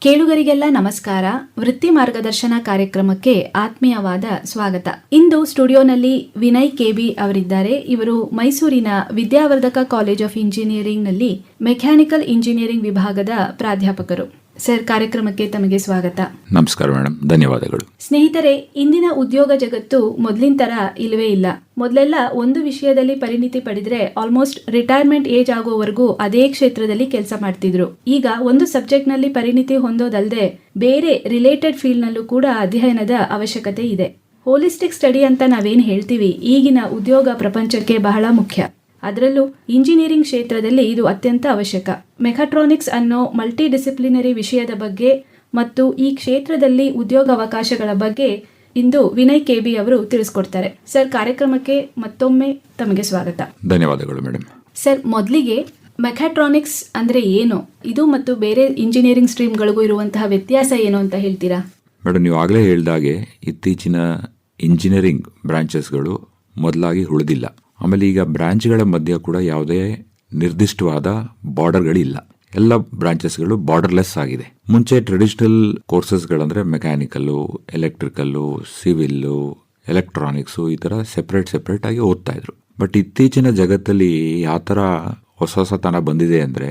ಕೇಳುಗರಿಗೆಲ್ಲ ನಮಸ್ಕಾರ. ವೃತ್ತಿ ಮಾರ್ಗದರ್ಶನ ಕಾರ್ಯಕ್ರಮಕ್ಕೆ ಆತ್ಮೀಯವಾದ ಸ್ವಾಗತ. ಇಂದು ಸ್ಟುಡಿಯೋನಲ್ಲಿ ವಿನಯ್ ಕೆಬಿ ಅವರಿದ್ದಾರೆ. ಇವರು ಮೈಸೂರಿನ ವಿದ್ಯಾವರ್ಧಕ ಕಾಲೇಜ್ ಆಫ್ ಇಂಜಿನಿಯರಿಂಗ್ ನಲ್ಲಿ ಮೆಕ್ಯಾನಿಕಲ್ ಇಂಜಿನಿಯರಿಂಗ್ ವಿಭಾಗದ ಪ್ರಾಧ್ಯಾಪಕರು. ಸರ್, ಕಾರ್ಯಕ್ರಮಕ್ಕೆ ತಮಗೆ ಸ್ವಾಗತ. ನಮಸ್ಕಾರ ಮೇಡಮ್, ಧನ್ಯವಾದಗಳು. ಸ್ನೇಹಿತರೆ, ಇಂದಿನ ಉದ್ಯೋಗ ಜಗತ್ತು ಮೊದಲಿನ ತರ ಇಲ್ಲವೇ ಇಲ್ಲ. ಮೊದಲೆಲ್ಲ ಒಂದು ವಿಷಯದಲ್ಲಿ ಪರಿಣಿತಿ ಪಡೆದ್ರೆ ಆಲ್ಮೋಸ್ಟ್ ರಿಟೈರ್ಮೆಂಟ್ ಏಜ್ ಆಗೋವರೆಗೂ ಅದೇ ಕ್ಷೇತ್ರದಲ್ಲಿ ಕೆಲಸ ಮಾಡ್ತಿದ್ರು. ಈಗ ಒಂದು ಸಬ್ಜೆಕ್ಟ್ ನಲ್ಲಿ ಪರಿಣಿತಿ ಹೊಂದೋದಲ್ಲದೆ ಬೇರೆ ರಿಲೇಟೆಡ್ ಫೀಲ್ಡ್ ನಲ್ಲೂ ಕೂಡ ಅಧ್ಯಯನದ ಅವಶ್ಯಕತೆ ಇದೆ. ಹೋಲಿಸ್ಟಿಕ್ ಸ್ಟಡಿ ಅಂತ ನಾವೇನ್ ಹೇಳ್ತೀವಿ, ಈಗಿನ ಉದ್ಯೋಗ ಪ್ರಪಂಚಕ್ಕೆ ಬಹಳ ಮುಖ್ಯ. ಅದರಲ್ಲೂ ಇಂಜಿನಿಯರಿಂಗ್ ಕ್ಷೇತ್ರದಲ್ಲಿ ಇದು ಅತ್ಯಂತ ಅವಶ್ಯಕ. ಮೆಕಾಟ್ರಾನಿಕ್ಸ್ ಅನ್ನೋ ಮಲ್ಟಿ ಡಿಸಿಪ್ಲಿನರಿ ವಿಷಯದ ಬಗ್ಗೆ ಮತ್ತು ಈ ಕ್ಷೇತ್ರದಲ್ಲಿ ಉದ್ಯೋಗ ಅವಕಾಶಗಳ ಬಗ್ಗೆ ಇಂದು ವಿನಯ್ ಕೆಬಿ ಅವರು ತಿಳಿಸ್ಕೊಡ್ತಾರೆ. ಸರ್, ಕಾರ್ಯಕ್ರಮಕ್ಕೆ ಮತ್ತೊಮ್ಮೆ ತಮಗೆ ಸ್ವಾಗತ. ಧನ್ಯವಾದಗಳು ಮೇಡಮ್. ಸರ್, ಮೊದಲಿಗೆ ಮೆಕಾಟ್ರಾನಿಕ್ಸ್ ಅಂದ್ರೆ ಏನು, ಇದು ಮತ್ತು ಬೇರೆ ಇಂಜಿನಿಯರಿಂಗ್ ಸ್ಟ್ರೀಮ್ಗಳಿಗೂ ಇರುವಂತಹ ವ್ಯತ್ಯಾಸ ಏನು ಅಂತ ಹೇಳ್ತೀರಾ? ಮೇಡಮ್, ನೀವು ಆಗಲೇ ಹೇಳಿದಾಗೆ ಇತ್ತೀಚಿನ ಇಂಜಿನಿಯರಿಂಗ್ ಬ್ರಾಂಚಸ್ಗಳು ಮೊದಲಾಗಿ ಉಳಿದಿಲ್ಲ. ಆಮೇಲೆ ಈಗ ಬ್ರಾಂಚ್ಗಳ ಮಧ್ಯೆ ಕೂಡ ಯಾವುದೇ ನಿರ್ದಿಷ್ಟವಾದ ಬಾರ್ಡರ್ಗಳಿಲ್ಲ. ಎಲ್ಲ ಬ್ರಾಂಚಸ್ಗಳು ಬಾರ್ಡರ್ಲೆಸ್ ಆಗಿದೆ. ಮುಂಚೆ ಟ್ರೆಡಿಷನಲ್ ಕೋರ್ಸಸ್ಗಳಂದ್ರೆ ಮೆಕ್ಯಾನಿಕಲ್ಲು, ಎಲೆಕ್ಟ್ರಿಕಲ್ಲು, ಸಿವಿಲ್ಲು, ಎಲೆಕ್ಟ್ರಾನಿಕ್ಸು ಈ ಥರ ಸೆಪರೇಟ್ ಆಗಿ ಓದ್ತಾ ಇದ್ರು. ಬಟ್ ಇತ್ತೀಚಿನ ಜಗತ್ತಲ್ಲಿ ಯಾವ ಥರ ಹೊಸತನ ಬಂದಿದೆ ಅಂದರೆ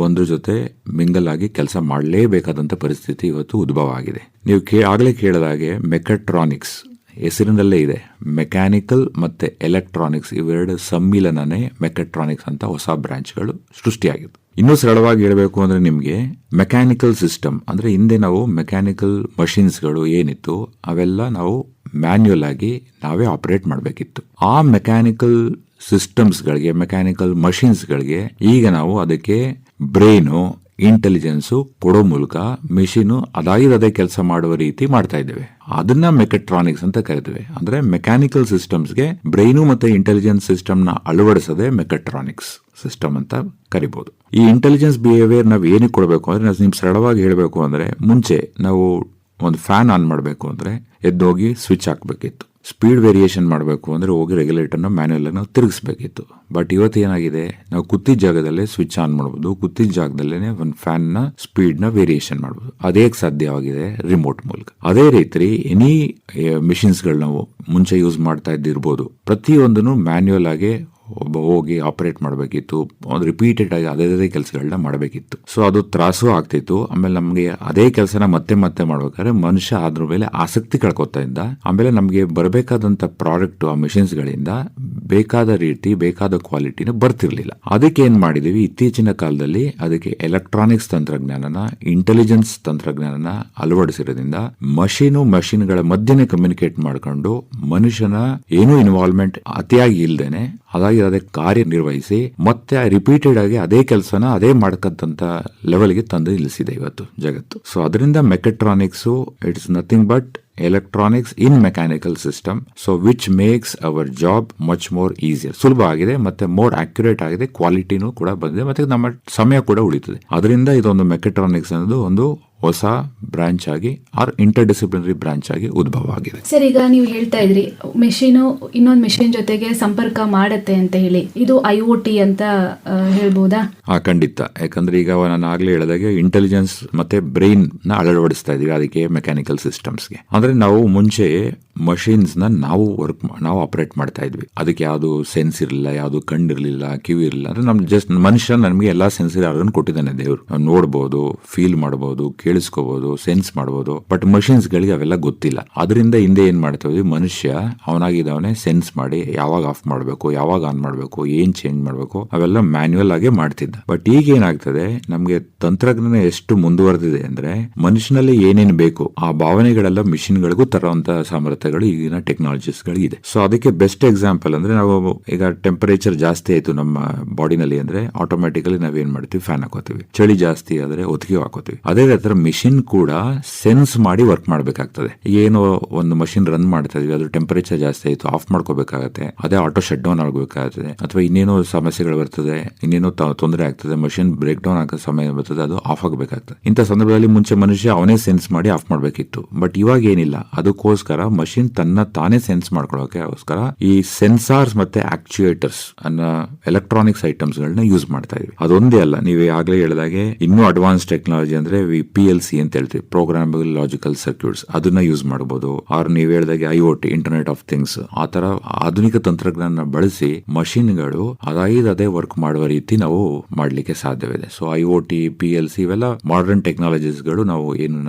ಒಂದ್ರ ಜೊತೆ ಮಿಂಗಲ್ ಆಗಿ ಕೆಲಸ ಮಾಡಲೇಬೇಕಾದಂಥ ಪರಿಸ್ಥಿತಿ ಇವತ್ತು ಉದ್ಭವ ಆಗಿದೆ. ನೀವು ಆಗಲೇ ಕೇಳಿದಾಗೆ ಮೆಕಾಟ್ರಾನಿಕ್ಸ್ ಹೆಸರಿನಲ್ಲೇ ಇದೆ. ಮೆಕ್ಯಾನಿಕಲ್ ಮತ್ತೆ ಎಲೆಕ್ಟ್ರಾನಿಕ್ಸ್ ಇವೆರಡು ಸಮ್ಮಿಲನನೇ ಮೆಕಾಟ್ರಾನಿಕ್ಸ್ ಅಂತ ಹೊಸ ಬ್ರಾಂಚ್ಗಳು ಸೃಷ್ಟಿಯಾಗಿದೆ. ಇನ್ನೂ ಸರಳವಾಗಿ ಹೇಳಬೇಕು ಅಂದ್ರೆ ನಿಮಗೆ ಮೆಕ್ಯಾನಿಕಲ್ ಸಿಸ್ಟಮ್ ಅಂದ್ರೆ ಹಿಂದೆ ನಾವು ಮೆಕ್ಯಾನಿಕಲ್ ಮಷಿನ್ಸ್ಗಳು ಏನಿತ್ತು ಅವೆಲ್ಲ ನಾವು ಮ್ಯಾನ್ಯುಯಲ್ ಆಗಿ ನಾವೇ ಆಪರೇಟ್ ಮಾಡಬೇಕಿತ್ತು. ಆ ಮೆಕ್ಯಾನಿಕಲ್ ಸಿಸ್ಟಮ್ಸ್ಗಳಿಗೆ, ಮೆಕ್ಯಾನಿಕಲ್ ಮಷಿನ್ಸ್ಗಳಿಗೆ ಈಗ ನಾವು ಅದಕ್ಕೆ ಬ್ರೈನು, ಇಂಟೆಲಿಜೆನ್ಸು ಕೊಡೋ ಮೂಲಕ ಮೆಷಿನ್ ಅದೇ ಕೆಲಸ ಮಾಡುವ ರೀತಿ ಮಾಡ್ತಾ ಇದ್ದೇವೆ. ಅದನ್ನ ಮೆಕಾಟ್ರಾನಿಕ್ಸ್ ಅಂತ ಕರಿತೇವೆ. ಅಂದ್ರೆ ಮೆಕ್ಯಾನಿಕಲ್ ಸಿಸ್ಟಮ್ಸ್ಗೆ ಬ್ರೈನು ಮತ್ತೆ ಇಂಟೆಲಿಜೆನ್ಸ್ ಸಿಸ್ಟಮ್ ನ ಅಳವಡಿಸದೆ ಮೆಕಾಟ್ರಾನಿಕ್ಸ್ ಸಿಸ್ಟಮ್ ಅಂತ ಕರಿಬಹುದು. ಈ ಇಂಟೆಲಿಜೆನ್ಸ್ ಬಿಹೇವಿಯರ್ ನಾವು ಏನಕ್ಕೆ ಕೊಡಬೇಕು ಅಂದ್ರೆ, ನಿಮ್ ಸರಳವಾಗಿ ಹೇಳಬೇಕು ಅಂದ್ರೆ, ಮುಂಚೆ ನಾವು ಒಂದು ಫ್ಯಾನ್ ಆನ್ ಮಾಡಬೇಕು ಅಂದ್ರೆ ಎದ್ದೋಗಿ ಸ್ವಿಚ್ ಹಾಕ್ಬೇಕಿತ್ತು. ಸ್ಪೀಡ್ ವೇರಿಯೇಷನ್ ಮಾಡಬೇಕು ಅಂದ್ರೆ ಹೋಗಿ ರೆಗ್ಯುಲೇಟರ್ನ ಮ್ಯಾನ್ಯುಯಲ್ ನಾವು ತಿರುಗಿಸಬೇಕಿತ್ತು. ಬಟ್ ಇವತ್ತು ಏನಾಗಿದೆ, ನಾವು ಕೂತಿದ್ದ ಜಾಗದಲ್ಲೇ ಸ್ವಿಚ್ ಆನ್ ಮಾಡಬಹುದು, ಕೂತಿದ್ದ ಜಾಗದಲ್ಲೇ ಒಂದು ಫ್ಯಾನ್ ನ ಸ್ಪೀಡ್ ನ ವೇರಿಯೇಷನ್ ಮಾಡಬಹುದು. ಅದೇ ಸಾಧ್ಯವಾಗಿದೆ ರಿಮೋಟ್ ಮೂಲಕ. ಅದೇ ರೀತಿ ಎನಿ ಮಿಷಿನ್ಸ್ ಗಳು ನಾವು ಮುಂಚೆ ಯೂಸ್ ಮಾಡ್ತಾ ಇದ್ದಿರ್ಬೋದು, ಪ್ರತಿಯೊಂದನ್ನು ಮ್ಯಾನ್ಯುಯಲ್ ಆಗಿ ಹೋಗಿ ಆಪರೇಟ್ ಮಾಡಬೇಕಿತ್ತು. ಒಂದು ರಿಪೀಟೆಡ್ ಆಗಿ ಅದೇ ಕೆಲಸಗಳನ್ನ ಮಾಡಬೇಕಿತ್ತು. ಸೊ ಅದು ತ್ರಾಸು ಆಗ್ತಿತ್ತು. ಆಮೇಲೆ ನಮಗೆ ಅದೇ ಕೆಲಸನ ಮತ್ತೆ ಮಾಡ್ಬೇಕಾದ್ರೆ ಮನುಷ್ಯ ಅದ್ರ ಮೇಲೆ ಆಸಕ್ತಿ ಕಳ್ಕೊತಾ ಇದ್ದ. ಆಮೇಲೆ ನಮಗೆ ಬರಬೇಕಾದಂತ ಪ್ರಾಡಕ್ಟ್ ಆ ಮಿಷಿನ್ಸ್ ಗಳಿಂದ ಬೇಕಾದ ರೀತಿ, ಬೇಕಾದ ಕ್ವಾಲಿಟಿನ ಬರ್ತಿರ್ಲಿಲ್ಲ. ಅದಕ್ಕೆ ಏನ್ ಮಾಡಿದೀವಿ, ಇತ್ತೀಚಿನ ಕಾಲದಲ್ಲಿ ಅದಕ್ಕೆ ಎಲೆಕ್ಟ್ರಾನಿಕ್ಸ್ ತಂತ್ರಜ್ಞಾನನ, ಇಂಟೆಲಿಜೆನ್ಸ್ ತಂತ್ರಜ್ಞಾನನ ಅಳವಡಿಸಿರೋದ್ರಿಂದ ಮಷಿನ್ಗಳ ಮಧ್ಯೆ ಕಮ್ಯುನಿಕೇಟ್ ಮಾಡ್ಕೊಂಡು ಮನುಷ್ಯನ ಏನೂ ಇನ್ವಾಲ್ವ್ಮೆಂಟ್ ಅತಿಯಾಗಿ ಇಲ್ದೇನೆ ಅದೇ ಕಾರ್ಯನಿರ್ವಹಿಸಿ ಮತ್ತೆ ರಿಪೀಟೆಡ್ ಆಗಿ ಅದೇ ಕೆಲಸನ ಅದೇ ಮಾಡ್ಕಂತ ಲೆವೆಲ್ಗೆ ತಂದು ನಿಲ್ಲಿಸಿದೆ ಇವತ್ತು ಜಗತ್ತು. ಸೊ ಅದರಿಂದ mechatronics it's nothing but electronics in mechanical system, so which makes our job much more easier. ಸುಲಭ ಆಗಿದೆ, ಮತ್ತೆ ಮೋರ್ ಅಕ್ಯುರೇಟ್ ಆಗಿದೆ, ಕ್ವಾಲಿಟಿನೂ ಕೂಡ ಬಂದಿದೆ, ಮತ್ತೆ ನಮ್ಮ ಸಮಯ ಕೂಡ ಉಳಿತದೆ. ಅದರಿಂದ ಇದೊಂದು ಮೆಕಾಟ್ರಾನಿಕ್ಸ್ ಅನ್ನೋದು ಒಂದು ಹೊಸ ಬ್ರಾಂಚ್ ಆಗಿ ಆರ್ ಇಂಟರ್ ಡಿಸಿಪ್ಲಿನರಿ ಬ್ರಾಂಚ್ ಆಗಿ ಉದ್ಭವ ಆಗಿದೆ. ಸರ್, ಈಗ ನೀವು ಹೇಳ್ತಾ ಇದ್ರಿ ಮೆಷಿನು ಇನ್ನೊಂದು ಮೆಷಿನ್ ಜೊತೆಗೆ ಸಂಪರ್ಕ ಮಾಡುತ್ತೆ ಅಂತ ಹೇಳಿ, ಇದು IoT ಅಂತ ಹೇಳ್ಬೋದಾ? ಖಂಡಿತ. ಯಾಕಂದ್ರೆ ಈಗ ನಾನು ಆಗ್ಲೇ ಹೇಳಿದಾಗೆ ಇಂಟೆಲಿಜೆನ್ಸ್ ಮತ್ತೆ ಬ್ರೈನ್ ನ ಅಳವಡಿಸ್ತಾ ಇದೀವಿ ಅದಕ್ಕೆ ಮೆಕ್ಯಾನಿಕಲ್ ಸಿಸ್ಟಮ್ಸ್ಗೆ. ಅಂದ್ರೆ ನಾವು ಮುಂಚೆ ಮಷಿನ್ಸ್ ನ ನಾವು ಆಪರೇಟ್ ಮಾಡ್ತಾ ಇದ್ವಿ. ಅದಕ್ಕೆ ಯಾವ್ದು ಸೆನ್ಸ್ ಇರಲಿಲ್ಲ, ಯಾವ್ದು ಕಣ್ಣಿರ್ಲಿಲ್ಲ, ಕಿವಿ ಇರಲಿಲ್ಲ. ಅಂದ್ರೆ ನಮ್ ಜಸ್ಟ್ ಮನುಷ್ಯ ನಮಗೆ ಎಲ್ಲಾ ಸೆನ್ಸರಿ ಆರ್ಗನ್ ಕೊಟ್ಟಿದ್ದಾನೆ ದೇವ್ರು. ನಾವು ನೋಡ್ಬೋದು, ಫೀಲ್ ಮಾಡಬಹುದು, ಕೇಳಿಸ್ಕೋಬಹುದು, ಸೆನ್ಸ್ ಮಾಡಬಹುದು. ಬಟ್ ಮಷಿನ್ಸ್ ಗಳಿಗೆ ಅವೆಲ್ಲ ಗೊತ್ತಿಲ್ಲ. ಅದರಿಂದ ಹಿಂದೆ ಏನ್ ಮಾಡ್ತೀವಿ, ಮನುಷ್ಯ ಅವನಾಗಿದ್ದವನೇ ಸೆನ್ಸ್ ಮಾಡಿ ಯಾವಾಗ ಆಫ್ ಮಾಡಬೇಕು, ಯಾವಾಗ ಆನ್ ಮಾಡಬೇಕು, ಏನ್ ಚೇಂಜ್ ಮಾಡಬೇಕು ಅವೆಲ್ಲ ಮ್ಯಾನ್ಯುಯಲ್ ಆಗೇ ಮಾಡ್ತಿದ್ದ. ಬಟ್ ಈಗ ಏನಾಗ್ತದೆ, ನಮ್ಗೆ ತಂತ್ರಜ್ಞಾನ ಎಷ್ಟು ಮುಂದುವರೆದಿದೆ ಅಂದ್ರೆ ಮನುಷ್ಯನಲ್ಲಿ ಏನೇನ್ ಬೇಕು ಆ ಭಾವನೆಗಳೆಲ್ಲ ಮಿಷಿನ್ ಗಳಿಗೂ ತರುವಂತ ಸಾಮರ್ಥ್ಯಗಳು ಈಗಿನ ಟೆಕ್ನಾಲಜೀಸ್ ಗಳಿದೆ. ಸೊ ಅದಕ್ಕೆ ಬೆಸ್ಟ್ ಎಕ್ಸಾಂಪಲ್ ಅಂದ್ರೆ, ನಾವು ಈಗ ಟೆಂಪರೇಚರ್ ಜಾಸ್ತಿ ಆಯ್ತು ನಮ್ಮ ಬಾಡಿನಲ್ಲಿ ಅಂದ್ರೆ ಆಟೋಮ್ಯಾಟಿಕಲಿ ನಾವೇನ್ ಮಾಡ್ತೀವಿ, ಫ್ಯಾನ್ ಹಾಕೋತೀವಿ. ಚಳಿ ಜಾಸ್ತಿ ಆದ್ರೆ ಒತ್ತಿಗೆ ಹಾಕೋತೀವಿ. ಅದೇ ತರ ಮಿಷಿನ್ ಕೂಡ ಸೆನ್ಸ್ ಸೆನ್ಸ್ ಮಾಡಿ ವರ್ಕ್ ಮಾಡಬೇಕಾಗ್ತದೆ. ಏನು ಒಂದು ಮಷಿನ್ ರನ್ ಮಾಡ್ತಾ ಇದೀವಿ, ಅದು ಟೆಂಪರೇಚರ್ ಜಾಸ್ತಿ ಆಯಿತು, ಆಫ್ ಮಾಡ್ಕೋಬೇಕಾಗತ್ತೆ, ಅದೇ ಆಟೋ ಶಟ್ ಡೌನ್ ಆಗಬೇಕಾಗ್ತದೆ, ಅಥವಾ ಇನ್ನೇನೋ ಸಮಸ್ಯೆಗಳು ಬರ್ತದೆ, ಇನ್ನೇನೋ ತೊಂದರೆ ಆಗ್ತದೆ, ಮಷಿನ್ ಬ್ರೇಕ್ ಡೌನ್ ಆಗೋ ಸಮಯ ಬರ್ತದೆ, ಅದು ಆಫ್ ಆಗಬೇಕಾಗ್ತದೆ. ಇಂಥ ಸಂದರ್ಭದಲ್ಲಿ ಮುಂಚೆ ಮನುಷ್ಯ ಅವನೇ ಸೆನ್ಸ್ ಮಾಡಿ ಆಫ್ ಮಾಡಬೇಕಿತ್ತು. ಬಟ್ ಇವಾಗ ಏನಿಲ್ಲ, ಅದಕ್ಕೋಸ್ಕರ ಮಷಿನ್ ತಾನೇ ಸೆನ್ಸ್ ಮಾಡ್ಕೊಳ್ಳೋಕೋಸ್ಕರ ಈ ಸೆನ್ಸಾರ್ಸ್ ಮತ್ತೆ ಆಕ್ಚುಯೇಟರ್ಸ್ ಅನ್ನೋ ಎಲೆಕ್ಟ್ರಾನಿಕ್ಸ್ ಐಟಮ್ಸ್ ಗಳನ್ನ ಯೂಸ್ ಮಾಡ್ತಾ ಇದೀವಿ. ಅದೊಂದೇ ಅಲ್ಲ, ನೀವು ಆಗ್ಲೇ ಹೇಳಿದಾಗೆ ಇನ್ನೂ ಅಡ್ವಾನ್ಸ್ ಟೆಕ್ನಾಲಜಿ ಅಂದ್ರೆ PLC ಅಂತ ಹೇಳ್ತೀವಿ, ಪ್ರೋಗ್ರಾಮಬಲ್ ಲಾಜಿಕಲ್ ಸರ್ಕ್ಯೂಟ್ಸ್, ಅದನ್ನ ಯೂಸ್ ಮಾಡಬಹುದು. ಆರ್ ನೀವು ಹೇಳಿದಾಗೆ IoT, ಇಂಟರ್ನೆಟ್ ಆಫ್ ಥಿಂಗ್ಸ್, ಆ ತರ ಆಧುನಿಕ ತಂತ್ರಜ್ಞಾನ ಬಳಸಿ ಮಷಿನ್ಗಳು ಅದೇ ವರ್ಕ್ ಮಾಡುವ ರೀತಿ ನಾವು ಮಾಡ್ಲಿಕ್ಕೆ ಸಾಧ್ಯವಿದೆ. ಸೊ IoT, PLC ಇವೆಲ್ಲ ಮಾಡರ್ನ್ ಟೆಕ್ನಾಲಜೀಸ್ ಗಳು ನಾವು ಏನು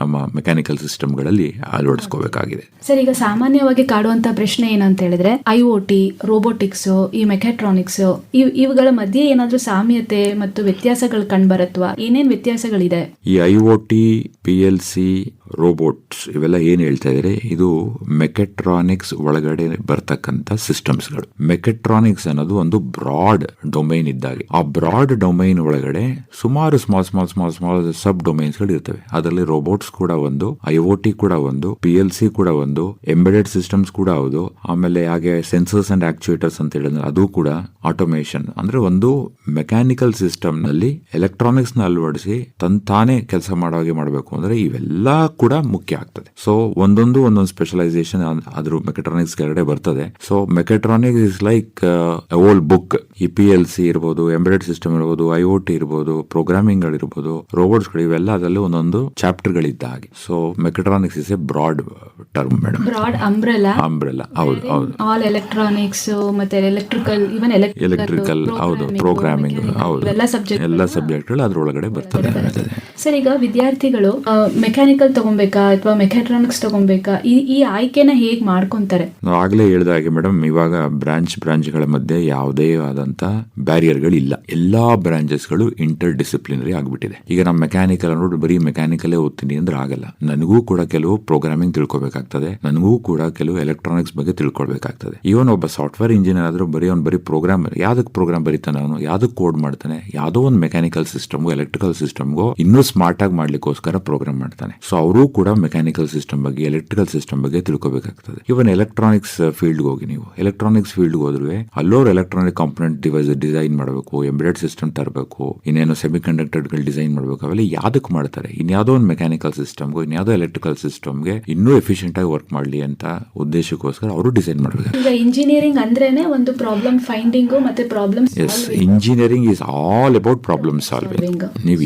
ನಮ್ಮ ಮೆಕ್ಯಾನಿಕಲ್ ಸಿಸ್ಟಮ್ ಗಳಲ್ಲಿ ಅಳವಡಿಸ್ಕೋಬೇಕಾಗಿದೆ. ಸರ್, ಈಗ ಸಾಮಾನ್ಯವಾಗಿ ಕಾಡುವಂತ ಪ್ರಶ್ನೆ ಏನಂತ ಹೇಳಿದ್ರೆ IoT, ರೋಬೋಟಿಕ್ಸ್, ಈ ಮೆಕ್ಯಾಟ್ರಾನಿಕ್ಸ್ ಇವುಗಳ ಮಧ್ಯೆ ಏನಾದ್ರೂ ಸಾಮ್ಯತೆ ಮತ್ತು ವ್ಯತ್ಯಾಸಗಳು ಕಂಡುಬರುತ್ತವಾ? ಏನೇನ್ ವ್ಯತ್ಯಾಸಗಳಿದೆ? ಈ IoT, PLC, ರೋಬೋಟ್ಸ್ ಇವೆಲ್ಲ ಏನ್ ಹೇಳ್ತಾ ಇದ್ರೆ, ಇದು ಮೆಕ್ಯಾಟ್ರಾನಿಕ್ಸ್ ಒಳಗಡೆ ಬರ್ತಕ್ಕಂಥ ಸಿಸ್ಟಮ್ಸ್ಗಳು. ಮೆಕ್ಯಾಟ್ರಾನಿಕ್ಸ್ ಅನ್ನೋದು ಒಂದು ಬ್ರಾಡ್ ಡೊಮೈನ್ ಇದ್ದಾಗೆ. ಆ ಬ್ರಾಡ್ ಡೊಮೈನ್ ಒಳಗಡೆ ಸುಮಾರು ಸ್ಮಾಲ್ ಸಬ್ ಡೊಮೈನ್ಸ್ ಗಳು ಇರ್ತವೆ. ಅದರಲ್ಲಿ ರೋಬೋಟ್ಸ್ ಕೂಡ ಒಂದು, IoT ಕೂಡ ಒಂದು, PLC ಕೂಡ ಒಂದು, ಎಂಬೆಡೆಡ್ ಸಿಸ್ಟಮ್ಸ್ ಕೂಡ ಹೌದು, ಆಮೇಲೆ ಹಾಗೆ ಸೆನ್ಸರ್ಸ್ ಅಂಡ್ ಆಕ್ಚುಯೇಟರ್ಸ್ ಅಂತ ಹೇಳಿದ್ರೆ ಅದು ಕೂಡ, ಆಟೋಮೇಷನ್ ಅಂದ್ರೆ ಒಂದು ಮೆಕ್ಯಾನಿಕಲ್ ಸಿಸ್ಟಮ್ ನಲ್ಲಿ ಎಲೆಕ್ಟ್ರಾನಿಕ್ಸ್ ನ ಅಳವಡಿಸಿ ತಾನೇ ಕೆಲಸ ಮಾಡೋ ಹಾಗೆ ಮಾಡಬೇಕು ಅಂದ್ರೆ ಇವೆಲ್ಲ ಕೂಡ ಮುಖ್ಯ ಆಗ್ತದೆ. ಸೊ ಒಂದೊಂದು ಸ್ಪೆಷಲೈಸೇಷನ್ ಅದ್ರ ಮೆಕ್ಯಾಟ್ರಾನಿಕ್ಸ್ ಕೆಳಗಡೆ ಬರ್ತದೆ. So mechatronics is like whole book. ಈ PLC ಇರ್ಬೋದು, ಎಂಬೆಡೆಡ್ ಸಿಸ್ಟಮ್ ಇರ್ಬೋದು, IoT ಇರ್ಬೋದು, ಪ್ರೋಗ್ರಾಮಿಂಗ್ ಗಳಿರ್ಬೋದು, ರೋಬೋಟ್ಸ್ ಗಳು, ಇವೆಲ್ಲ ಅದರಲ್ಲಿ ಒಂದೊಂದು ಚಾಪ್ಟರ್ ಗಳಿದ್ದ ಹಾಗೆ. So mechatronics is a broad term madam, broad umbrella. ಹೌದು, ಆಲ್ ಎಲೆಕ್ಟ್ರಾನಿಕ್ಸ್ ಮತ್ತೆ ಎಲೆಕ್ಟ್ರಿಕಲ್, ಹೌದು, ಪ್ರೋಗ್ರಾಮಿಂಗ್, ಹೌದು, ಎಲ್ಲ ಸಬ್ಜೆಕ್ಟ್ಗಳು ಅದ್ರೊಳಗಡೆ ಬರ್ತದೆ. ಸರ್, ಈಗ ವಿದ್ಯಾರ್ಥಿಗಳು ಮೆಕ್ಯಾನಿಕಲ್ ತಗೊಬೇಕಾ ಅಥವಾ ಮೆಕ್ಯಾಟ್ರಾನಿಕ್ಸ್ ತಗೊಬೇಕಾ, ಈ ಆಯ್ಕೆನ ಹೇಗ್ ಮಾಡ್ಕೊಂತಾರೆ? ನಾವು ಆಗ್ಲೇ ಹೇಳಿದ ಹಾಗೆ ಮೇಡಮ್, ಇವಾಗ ಬ್ರಾಂಚ್ಗಳ ಮಧ್ಯೆ ಯಾವುದೇ ಆದಂತ ಬ್ಯಾರಿಯರ್ಗಳಿಲ್ಲ. ಎಲ್ಲಾ ಬ್ರಾಂಚಸ್ ಗಳು ಇಂಟರ್ ಡಿಸಿಪ್ಲಿನರಿ ಆಗ್ಬಿಟ್ಟಿದೆ. ಈಗ ನಮ್ಮ ಮೆಕ್ಯಾನಿಕಲ್ ಅನ್ನೋದು ಬರೀ ಮೆಕ್ಯಾನಿಕಲೇ ಓದ್ತೀನಿ ಅಂದ್ರೆ ಆಗಲ್ಲ. ನನಗೂ ಕೂಡ ಕೆಲವು ಪ್ರೋಗ್ರಾಮಿಂಗ್ ತಿಳ್ಕೊಬೇಕಾಗ್ತದೆ, ನನಗೂ ಕೂಡ ಕೆಲವು ಎಲೆಕ್ಟ್ರಾನಿಕ್ಸ್ ಬಗ್ಗೆ ತಿಳ್ಕೊಳ್ಬೇಕಾಗ್ತದೆ. ಇವನ್ ಒಬ್ಬ ಸಾಫ್ಟ್ವೇರ್ ಇಂಜಿನಿಯರ್ ಆದ್ರೂ ಬರೀ ಪ್ರೋಗ್ರಾಮ್, ಯಾವ್ದಕ್ ಪ್ರೋಗ್ರಾಮ್ ಬರೀತಾನೆ ಅವನು, ಯಾವ್ದಕ್ ಕೋಡ್ ಮಾಡ್ತಾನೆ, ಯಾವುದೋ ಒಂದು ಮೆಕ್ಯಾನಿಕಲ್ ಸಿಸ್ಟಮ್ಗೂ ಎಲೆಕ್ಟ್ರಿಕಲ್ ಸಿಸ್ಟಮ್ಗೂ ಇನ್ನೂ ಸ್ಮಾರ್ಟ್ ಆಗಿ ಮಾಡ್ಲಿಕ್ಕೋಸ್ಕರ ಪ್ರೋಗ್ರಾಮ್ ಮಾಡ್ತಾನೆ. ಸೊ ಅವರು ಕೂಡ ಮೆಕ್ಯಾನಿಕಲ್ ಸಿಸ್ಟಮ್ ಬಗ್ಗೆ, ಎಲೆಕ್ಟ್ರಿಕಲ್ ಸಿಸ್ಟಮ್ ಬಗ್ಗೆ ತಿಳ್ಕೊಬೇಕಾಗ್ತದೆ. ಇವನ್ ಎಲೆಕ್ಟ್ರಾನಿಕ್ಸ್ ಫೀಲ್ಡ್ ಹೋಗಿ, ನೀವು ಎಲೆಕ್ಟ್ರಾನಿಕ್ಸ್ ಫೀಲ್ಡ್ ಹೋದ್ರೆ ಅಲ್ಲೋರು ಎಲೆಕ್ಟ್ರಾನಿಕ್ ಕಾಂಪೋನೆಂಟ್ ಡಿಸೈನ್ ಮಾಡಬೇಕು, ಎಂಬೆಡೆಡ್ ಸಿಸ್ಟಮ್ ತರಬೇಕು, ಇನ್ನೇನು ಸೆಮಿ ಕಂಡಕ್ಟರ್ ಡಿಸೈನ್ ಮಾಡಬೇಕು. ಅವೆಲ್ಲ ಯಾವ್ದಕ್ ಮಾಡ್ತಾರೆ? ಇನ್ಯಾವುದೋ ಒಂದು ಮೆಕ್ಯಾನಿಕಲ್ ಸಿಸ್ಟಮ್ಗೂ ಇನ್ಯಾವುದೋ ಎಲೆಕ್ಟ್ರಿಕಲ್ ಸಿಸ್ಟಮ್ಗೆ ಇನ್ನೂ ಎಫಿಷಿಯಂಟ್ ಆಗಿ ವರ್ಕ್ ಮಾಡಲಿ ಅಂತ ಉದ್ದೇಶಕ್ಕೋಸ್ಕರ ಅವರು ಡಿಸೈನ್ ಮಾಡಬೇಕು. ಈಗ ಇಂಜಿನಿಯರಿಂಗ್ ಅಂದ್ರೇನೆ ಒಂದು ಪ್ರಾಬ್ಲಮ್ ಫೈಂಡಿಂಗ್ ಮತ್ತೆ problem engineering is all about problem solving. ನೀವು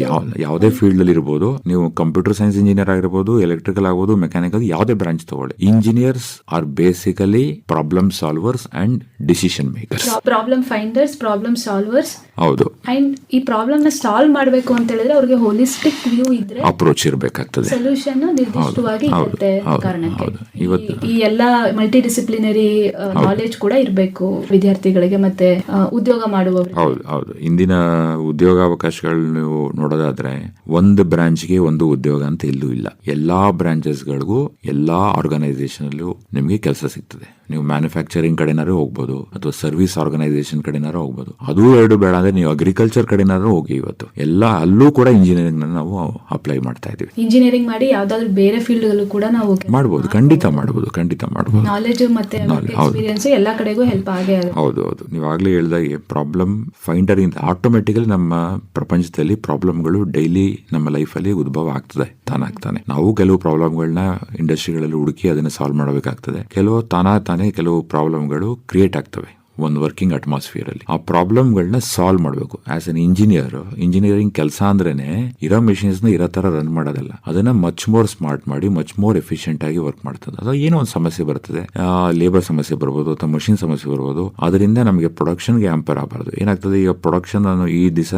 ಯಾವುದೇ ಫೀಲ್ಡ್ ಅಲ್ಲಿ ಇರಬಹುದು, ನೀವು ಕಂಪ್ಯೂಟರ್ ಸೈನ್ಸ್ ಇಂಜಿನಿಯರ್ ಆಗಿರಬಹುದು, ಎಲೆಕ್ಟ್ರಿಕಲ್ ಆಗಬಹುದು, ಮೆಕ್ಯಾನಿಕಲ್, ಯಾವುದೇ ಬ್ರಾಂಚ್ ತಗೊಳ್ಳಿ, engineers are basically problem solvers and decision makers. Problem finders, problem solvers. ಹೌದು. ಅಂಡ್ ಈ ಪ್ರಾಬ್ಲಮ್ ನ ಸಾಲ್ವ್ ಮಾಡಬೇಕು ಅಂತ ಹೇಳಿದ್ರೆ ಅವ್ರಿಗೆ ಹೋಲಿಸ್ಟಿಕ್ ವ್ಯೂ ಇದ್ರೆ, ಅಪ್ರೋಚ್ ಇರಬೇಕಾಗ್ತದೆ, ಸೊಲ್ಯೂಷನ್ ನಿರ್ದಿಷ್ಟವಾಗಿ ಇರುತ್ತೆ. ಕಾರಣಕ್ಕೆ ಇವತ್ತು ಈ ಎಲ್ಲಾ ಮಲ್ಟಿ ಡಿಸಿಪ್ಲಿನರಿ ನಾಲೆಜ್ ಕೂಡ ಇರಬೇಕು ವಿದ್ಯಾರ್ಥಿಗಳಿಗೆ ಮತ್ತೆ ಉದ್ಯೋಗ ಮಾಡುವವರು. ಹೌದು. ಇಂದಿನ ಉದ್ಯೋಗಾವಕಾಶಗಳು ನೀವು ನೋಡೋದಾದ್ರೆ ಒಂದು ಬ್ರಾಂಚ್ಗೆ ಒಂದು ಉದ್ಯೋಗ ಅಂತ ಎಲ್ಲೂ ಇಲ್ಲ. ಎಲ್ಲಾ ಬ್ರಾಂಚಸ್ಗಳಿಗೂ ಎಲ್ಲಾ ಆರ್ಗನೈಸೇಷನ್ ಅಲ್ಲೂ ನಿಮ್ಗೆ ಕೆಲಸ ಸಿಗ್ತದೆ. ನೀವು ಮ್ಯಾನುಫ್ಯಾಕ್ಚರಿಂಗ್ ಕಡೆನಾರು ಹೋಗ್ಬೋದು, ಅಥವಾ ಸರ್ವಿಸ್ ಆರ್ಗನೈಸೇಷನ್ ಕಡೆನಾರು ಹೋಗ್ಬೋದು. ಅದು ಎರಡು ಬೇಡ ಅಂದ್ರೆ ನೀವು ಅಗ್ರಿಕಲ್ಚರ್ ಕಡೆನಾರು ಹೋಗಿ. ಇವತ್ತು ಅಲ್ಲೂ ಕೂಡ ಇಂಜಿನಿಯರಿಂಗ್ ನಾವು ಅಪ್ಲೈ ಮಾಡ್ತಾ ಇದೀವಿ. ಇಂಜಿನಿಯರಿಂಗ್ ಮಾಡಿ ಯಾವ್ದಾದ್ರು ಬೇರೆ ಫೀಲ್ಡ್ ಗಳು ಕೂಡ ನಾವು ಮಾಡಬಹುದು, ಖಂಡಿತ ಮಾಡಬಹುದು. ನಾಲೆಜ್ ಮತ್ತೆ ಎಕ್ಸ್ಪೀರಿಯನ್ಸ್ ಎಲ್ಲಾ ಕಡೆಗೂ ಹೆಲ್ಪ್ ಆಗೇ. ಹೌದು. ನೀವು ಆಗ್ಲೇ ಹೇಳಿದಾಗೆ ಪ್ರಾಬ್ಲಮ್ ಫೈಂಡರ್ ಇಂದ ಆಟೋಮೆಟಿಕಲಿ ನಮ್ಮ ಪ್ರಪಂಚದಲ್ಲಿ ಪ್ರಾಬ್ಲಮ್ಗಳು ಡೈಲಿ ನಮ್ಮ ಲೈಫ್ ಅಲ್ಲಿ ಉದ್ಭವ ಆಗ್ತದೆ, ತಾನಾಗ್ತಾನೆ. ನಾವು ಕೆಲವು ಪ್ರಾಬ್ಲಮ್ಗಳನ್ನ ಇಂಡಸ್ಟ್ರಿಗಳಲ್ಲಿ ಹುಡುಕಿ ಅದನ್ನ ಸಾಲ್ವ್ ಮಾಡಬೇಕಾಗ್ತದೆ. ಕೆಲವು ಪ್ರಾಬ್ಲಮ್ಗಳು ಕ್ರಿಯೇಟ್ ಆಗ್ತವೆ ಒಂದು ವರ್ಕಿಂಗ್ ಅಟ್ಮಾಸ್ಫಿಯರ್ ಅಲ್ಲಿ. ಆ ಪ್ರಾಬ್ಲಮ್ಗಳನ್ನ ಸಾಲ್ವ್ ಮಾಡಬೇಕು. ಆಸ್ ಅನ್ ಇಂಜಿನಿಯರಿಂಗ್ ಕೆಲಸ ಅಂದ್ರೇನೆ ಇರೋ ಮೆಷಿನ್ಸ್ ನ ಇರೋ ತರ ರನ್ ಮಾಡೋದಲ್ಲ, ಅದನ್ನ ಮಚ್ ಮೋರ್ ಸ್ಮಾರ್ಟ್ ಮಾಡಿ ಮಚ್ ಮೋರ್ ಎಫಿಷಿಯಂಟ್ ಆಗಿ ವರ್ಕ್ ಮಾಡ್ತದೆ. ಅದು ಏನೋ ಒಂದು ಸಮಸ್ಯೆ ಬರ್ತದೆ, ಲೇಬರ್ ಸಮಸ್ಯೆ ಬರ್ಬೋದು ಅಥವಾ ಮಷಿನ್ ಸಮಸ್ಯೆ ಬರ್ಬೋದು, ಅದರಿಂದ ನಮಗೆ ಪ್ರೊಡಕ್ಷನ್ಗೆ ಆಂಪರ್ ಆಗಬಾರ್ದು. ಏನಾಗ್ತದೆ, ಈಗ ಪ್ರೊಡಕ್ಷನ್ ನಾನು ಈ ದಿವಸ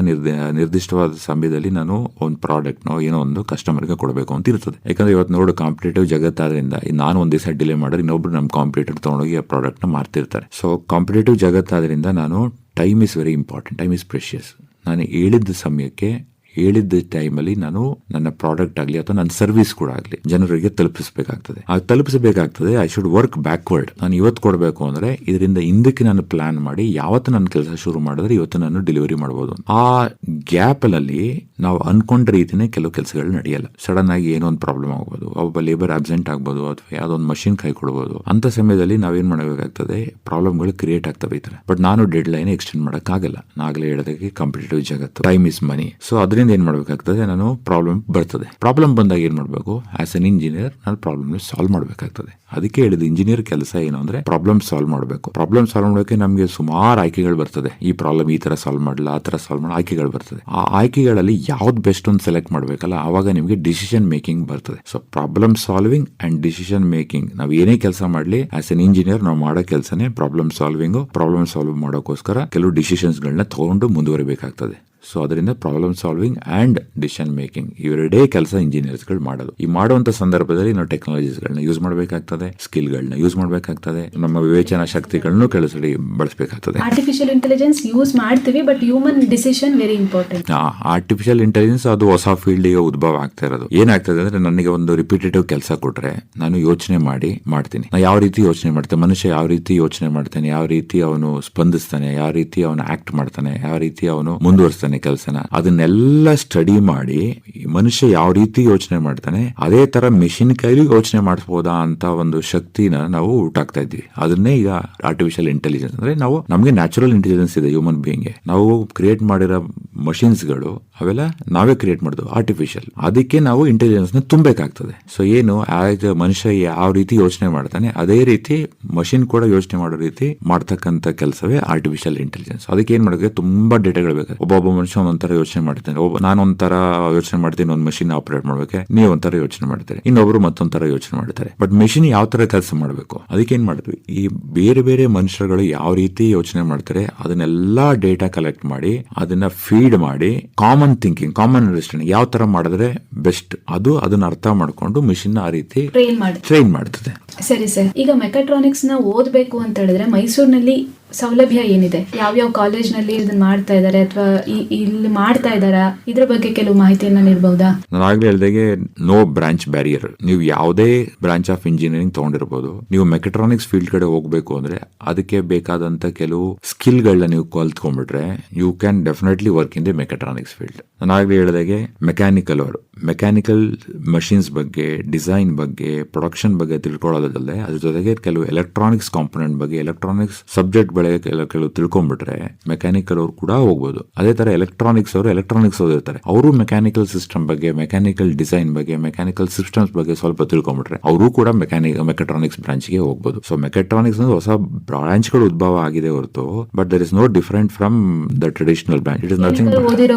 ನಿರ್ದಿಷ್ಟವಾದ ಸಮಯದಲ್ಲಿ ನಾನು ಒಂದು ಪ್ರಾಡಕ್ಟ್ ಏನೋ ಒಂದು ಕಸ್ಟಮರ್ಗೆ ಕೊಡಬೇಕು ಅಂತ ಇರ್ತದೆ. ಯಾಕಂದ್ರೆ ಇವತ್ತು ನೋಡು ಕಾಂಪಿಟೇಟಿವ್ ಜಗತ್ತಾದ್ರಿಂದ ನಾನು ಒಂದ್ ದಿವಸ ಡಿಲೇ ಮಾಡಿದ್ರೆ ಇನ್ನೊಬ್ರು ನಮ್ಮ ಕಾಂಪಿಟೇಟರ್ ತಗೊಂಡೋಗಿ ಆ ಪ್ರಾಡಕ್ಟ್ ನ ಮಾರ್ತಿರ್ತಾರೆ. ಸೊ ಕಾಂಪಿಟೇಟಿವ್ ಜಗತ್ತಾದ್ರಿಂದ ನಾನು time is very important, time is precious. ನಾನು ಹೇಳಿದ್ದ ಸಮಯಕ್ಕೆ ಹೇಳಿದ್ದ ಟೈಮಲ್ಲಿ ನಾನು ನನ್ನ ಪ್ರಾಡಕ್ಟ್ ಆಗಲಿ ಅಥವಾ ನನ್ನ ಸರ್ವಿಸ್ ಕೂಡ ಆಗಲಿ ಜನರಿಗೆ ತಲುಪಿಸಬೇಕಾಗ್ತದೆ. I should work backward. ನಾನು ಇವತ್ತು ಕೊಡಬೇಕು ಅಂದ್ರೆ ಇದರಿಂದ ಹಿಂದಕ್ಕೆ ನಾನು ಪ್ಲಾನ್ ಮಾಡಿ ಯಾವತ್ತು ನನ್ನ ಕೆಲಸ ಶುರು ಮಾಡಿದ್ರೆ ಇವತ್ತು ನಾನು ಡೆಲಿವರಿ ಮಾಡಬಹುದು. ಆ ಗ್ಯಾಪ್ ಅಲ್ಲಿ ನಾವು ಅನ್ಕೊಂಡ ರೀತಿನೇ ಕೆಲವು ಕೆಲಸಗಳು ನಡೆಯಲ್ಲ. ಸಡನ್ ಆಗಿ ಏನೋ ಒಂದು ಪ್ರಾಬ್ಲಮ್ ಆಗ್ಬೋದು, ಒಬ್ಬ ಲೇಬರ್ ಅಬ್ಸೆಂಟ್ ಆಗ್ಬೋದು, ಅಥವಾ ಯಾವ್ದೋ ಒಂದು ಮಷಿನ್ ಕೈ ಕೊಡ್ಬೋದು. ಅಂತ ಸಮಯದಲ್ಲಿ ನಾವೇನ್ ಮಾಡಬೇಕಾಗ್ತದೆ, ಪ್ರಾಬ್ಲಮ್ಗಳು ಕ್ರಿಯೇಟ್ ಆಗ್ತವೆ ಈ ತರ. ಬಟ್ ನಾನು ಡೆಡ್ ಲೈನ್ ಎಕ್ಸ್ಟೆಂಡ್ ಮಾಡಕ್ ಆಗಲ್ಲ. ನಾಗಲೇ ಹೇಳಿದಾಗೆ ಕಾಂಪಿಟೇಟಿವ್ ಜಗತ್ತು, ಟೈಮ್ ಇಸ್ ಮನಿ. ಸೊ ಅದರಿಂದ ಏನ್ ಮಾಡ್ಬೇಕಾಗ್ತದೆ, ನಾನು ಪ್ರಾಬ್ಲಮ್ ಬರ್ತದೆ. ಪ್ರಾಬ್ಲಮ್ ಬಂದಾಗ ಏನ್ ಮಾಡ್ಬೇಕು, ಆಸ್ ಅನ್ ಇಂಜಿನಿಯರ್ ನಾನು ಪ್ರಾಬ್ಲಮ್ ಸಾಲ್ವ್ ಮಾಡ್ಬೇಕಾಗ್ತದೆ. ಅದಕ್ಕೆ ಹೇಳಿದ ಇಂಜಿನಿಯರ್ ಕೆಲಸ ಏನು ಅಂದ್ರೆ ಪ್ರಾಬ್ಲಮ್ ಸಾಲ್ವ್ ಮಾಡಬೇಕು. ಪ್ರಾಬ್ಲಮ್ ಸಾಲ್ವ್ ಮಾಡೋಕೆ ನಮಗೆ ಸುಮಾರು ಆಯ್ಕೆಗಳು ಬರ್ತದೆ. ಈ ಪ್ರಾಬ್ಲಮ್ ಈ ತರ ಸಾಲ್ವ್ ಮಾಡಲ್ಲ, ಆ ತರ ಸಾಲ್ವ್ ಮಾಡೋ ಆಯ್ಕೆಗಳು ಬರ್ತದೆ. ಆ ಆಯ್ಕೆಗಳಲ್ಲಿ ಯಾವ್ದು ಬೆಸ್ಟ್ ಒಂದು ಸೆಲೆಕ್ಟ್ ಮಾಡಬೇಕಲ್ಲ, ಆವಾಗ ನಿಮಗೆ ಡಿಸಿಷನ್ ಮೇಕಿಂಗ್ ಬರ್ತದೆ. So problem solving and decision making, ನಾವು ಏನೇ ಕೆಲಸ ಮಾಡಲಿ ಆಸ್ ಎನ್ ಇಂಜಿನಿಯರ್ ನಾವು ಮಾಡೋ ಕೆಲಸನೇ ಪ್ರಾಬ್ಲಮ್ ಸಾಲ್ವಿಂಗ್. ಪ್ರಾಬ್ಲಮ್ ಸಾಲ್ವ್ ಮಾಡೋಕ್ಕೋಸ್ಕರ ಕೆಲವು ಡಿಸಿಷನ್ಸ್ ಗಳನ್ನ ತಗೊಂಡು ಮುಂದುವರಿಬೇಕಾಗ್ತದೆ. ಸೊ ಅದರಿಂದ problem solving and decision making ಇವೆರಡೇ ಕೆಲಸ ಇಂಜಿನಿಯರ್ಸ್ ಗಳು ಮಾಡೋದು. ಈ ಮಾಡುವಂತ ಸಂದರ್ಭದಲ್ಲಿ ನಾವು ಟೆಕ್ನಾಲಜೀಸ್ ಗಳನ್ನ ಯೂಸ್ ಮಾಡಬೇಕಾಗ್ತದೆ, ಸ್ಕಿಲ್ ಗಳನ್ನ ಯೂಸ್ ಮಾಡಬೇಕಾಗ್ತದೆ, ನಮ್ಮ ವಿವೇಚನಾ ಶಕ್ತಿಗಳನ್ನು ಕೆಲಸದಲ್ಲಿ ಬಳಸಬೇಕಾಗ್ತದೆ. ಆರ್ಟಿಫಿಷಿಯಲ್ ಇಂಟೆಲಿಜೆನ್ಸ್ ಯೂಸ್ ಮಾಡ್ತೀವಿ, but human decision very important. Artificial intelligence ಅದು ಹೊಸ ಫೀಲ್ಡ್ ಗೆ ಉದ್ಭವ ಆಗ್ತಾ ಇರೋದು. ಏನಾಗ್ತದೆ ಅಂದ್ರೆ, ನನಗೆ ಒಂದು ರಿಪಿಟೇಟಿವ್ ಕೆಲಸ ಕೊಟ್ರೆ ನಾನು ಯೋಚನೆ ಮಾಡ್ತೀನಿ. ನಾ ಯಾವ ರೀತಿ ಯೋಚನೆ ಮಾಡ್ತೇನೆ, ಮನುಷ್ಯ ಯಾವ ರೀತಿ ಯೋಚನೆ ಮಾಡ್ತಾನೆ, ಯಾವ ರೀತಿ ಅವನು ಸ್ಪಂದಿಸ್ತಾನೆ, ಯಾವ ರೀತಿ ಅವನು ಆಕ್ಟ್ ಮಾಡ್ತಾನೆ, ಯಾವ ರೀತಿ ಅವನು ಮುಂದುವರಿಸ್ತಾನೆ ಕೆಲಸನ, ಅದನ್ನೆಲ್ಲ ಸ್ಟಡಿ ಮಾಡಿ ಮನುಷ್ಯ ಯಾವ ರೀತಿ ಯೋಚನೆ ಮಾಡ್ತಾನೆ ಅದೇ ತರ ಮೆಷಿನ್ ಕೈಲಿ ಯೋಚನೆ ಮಾಡಿಸಬಹುದಾ ಅಂತ ಒಂದು ಶಕ್ತಿನ ನಾವು ಹುಟ್ಟಾಕ್ತಾ ಇದ್ವಿ. ಅದನ್ನೇ ಈಗ ಆರ್ಟಿಫಿಷಿಯಲ್ ಇಂಟೆಲಿಜೆನ್ಸ್ ಅಂದ್ರೆ, ನಾವು ನಮಗೆ ನ್ಯಾಚುರಲ್ ಇಂಟೆಲಿಜೆನ್ಸ್ ಇದೆ ಹ್ಯೂಮನ್ ಬೀಯಿಂಗ್. ನಾವು ಕ್ರಿಯೇಟ್ ಮಾಡಿರೋ ಮಷಿನ್ಸ್ ಗಳು ಅವೆಲ್ಲ ನಾವೇ ಕ್ರಿಯೇಟ್ ಮಾಡಿದ್ವು ಆರ್ಟಿಫಿಷಿಯಲ್. ಅದಕ್ಕೆ ನಾವು ಇಂಟೆಲಿಜೆನ್ಸ್ ನ ತುಂಬಬೇಕಾಗ್ತದೆ. ಸೊ ಏನು ಮನುಷ್ಯ ಯಾವ ರೀತಿ ಯೋಚನೆ ಮಾಡ್ತಾನೆ ಅದೇ ರೀತಿ ಮಷಿನ್ ಕೂಡ ಯೋಚನೆ ಮಾಡೋ ರೀತಿ ಮಾಡ್ತಕ್ಕಂಥ ಕೆಲಸವೇ ಆರ್ಟಿಫಿಷಿಯಲ್ ಇಂಟೆಲಿಜೆನ್ಸ್. ಅದಕ್ಕೆ ಏನ್ ಮಾಡೋಕೆ ತುಂಬಾ ಡೇಟಾಗಳು ಬೇಕು. ಒಬ್ಬೊಬ್ಬ ಮನುಷ್ಯ ಒಂಥರ ಯೋಚನೆ ಮಾಡ್ತಾನೆ, ನಾನು ಒಂಥರ ಯೋಚನೆ ಮಾಡ್ತೀನಿ, ಒಂದು ಮಷಿನ್ ಆಪರೇಟ್ ಮಾಡ್ಬೇಕು, ನೀವು ಒಂಥರ ಯೋಚನೆ ಮಾಡ್ತಾರೆ, ಇನ್ನೊಬ್ರು ಮತ್ತೊಂಥರ ಯೋಚನೆ ಮಾಡ್ತಾರೆ. ಬಟ್ ಮೆಷಿನ್ ಯಾವ ತರ ಕೆಲಸ ಮಾಡಬೇಕು, ಅದಕ್ಕೆ ಏನ್ ಮಾಡಿದ್ವಿ, ಈ ಬೇರೆ ಬೇರೆ ಮನುಷ್ಯರುಗಳು ಯಾವ ರೀತಿ ಯೋಚನೆ ಮಾಡ್ತಾರೆ ಅದನ್ನೆಲ್ಲ ಡೇಟಾ ಕಲೆಕ್ಟ್ ಮಾಡಿ ಅದನ್ನ ಫೀಡ್ ಮಾಡಿ ಕಾಮನ್ ಥಿಂಕಿಂಗ್, ಕಾಮನ್ ಅಂಡರ್ಸ್ಟ್ಯಾಂಡಿಂಗ್ ಯಾವ ತರ ಮಾಡಿದ್ರೆ ಬೆಸ್ಟ್, ಅದನ್ನ ಅರ್ಥ ಮಾಡ್ಕೊಂಡು ಮಿಷಿನ್ ಆ ರೀತಿ ಟ್ರೈನ್ ಮಾಡ್ತದೆ. ಸರಿ ಸರ್, ಈಗ ಮೆಕಾಟ್ರಾನಿಕ್ಸ್ ನ ಓದಬೇಕು ಅಂತ ಹೇಳಿದ್ರೆ ಮೈಸೂರಿನಲ್ಲಿ ಸೌಲಭ್ಯ ಏನಿದೆ, ಯಾವ್ಯಾವ ಕಾಲೇಜ್ ನಲ್ಲಿ ಇದನ್ನ ಮಾಡ್ತಾ ಇದಾರೆ ಅಥವಾ ಇಲ್ಲಿ ಮಾಡ್ತಾ ಇದಾರಾ, ಇದ್ರ ಬಗ್ಗೆ ಕೆಲವು ಮಾಹಿತಿಯನ್ನ ನೀಡಬಹುದಾ? ನಾನು ಆಗ್ಲೇ ಹೇಳ್ದಾಗೆ ನೋ ಬ್ರಾಂಚ್ ಬ್ಯಾರಿಯರ್. ನೀವು ಯಾವುದೇ ಬ್ರಾಂಚ್ ಆಫ್ ಇಂಜಿನಿಯರಿಂಗ್ ತಗೊಂಡಿರ್ಬೋದು. ನೀವು ಮೆಕಾಟ್ರಾನಿಕ್ಸ್ ಫೀಲ್ಡ್ ಕಡೆ ಹೋಗ್ಬೇಕು ಅಂದ್ರೆ ಅದಕ್ಕೆ ಬೇಕಾದಂತ ಕೆಲವು ಸ್ಕಿಲ್ ಗಳನ್ನ ನೀವು ಕಲ್ತ್ಕೊಂಡ್ಬಿಟ್ರೆ you can definitely work in the mechatronics field. ನಾನು ಆಗ್ಲೇ ಹೇಳ್ದಾಗೆ ಮೆಕ್ಯಾನಿಕಲ್ ಮಷಿನ್ಸ್ ಬಗ್ಗೆ, ಡಿಸೈನ್ ಬಗ್ಗೆ, ಪ್ರೊಡಕ್ಷನ್ ಬಗ್ಗೆ ತಿಳ್ಕೊಳ್ಳೋದಲ್ಲದೆ ಅದ್ರ ಜೊತೆಗೆ ಕೆಲವು ಎಲೆಕ್ಟ್ರಾನಿಕ್ಸ್ ಕಾಂಪೊನೆಂಟ್ ಬಗ್ಗೆ, ಎಲೆಕ್ಟ್ರಾನಿಕ್ಸ್ ಸಬ್ಜೆಕ್ಟ್ ಕೆಲವು ತಿಳ್ಕೊಂಡ್ಬಿಟ್ರೆ ಮೆಕ್ಯಾನಿಕಲ್ ಅವರು ಕೂಡ ಹೋಗ್ಬೋದು. ಅದೇ ತರ ಎಲೆಕ್ಟ್ರಾನಿಕ್ಸ್ ಓದಿರ್ತಾರೆ, ಅವರು ಮೆಕ್ಯಾನಿಕಲ್ ಸಿಸ್ಟಮ್ ಬಗ್ಗೆ, ಮೆಕ್ಯಾನಿಕಲ್ ಡಿಸೈನ್ ಬಗ್ಗೆ, ಮೆಕ್ಯಾನಿಕಲ್ ಸಿಸ್ಟಮ್ಸ್ ಬಗ್ಗೆ ಸ್ವಲ್ಪ ತಿಳ್ಕೊಂಡ್ಬಿಟ್ರೆ ಅವರು ಕೂಡ ಮೆಕಾಟ್ರಾನಿಕ್ಸ್ ಬ್ರಾಂಚ್ ಗೆ ಹೋಗ್ಬೋದು. ಸೊ ಮೆಕಾಟ್ರಾನಿಕ್ಸ್ ಹೊಸ ಬ್ರಾಂಚ್ ಗಳು ಉದ್ಭವ ಆಗಿದೆ ಹೊರತು, but there is no different from the traditional branch. It is nothing.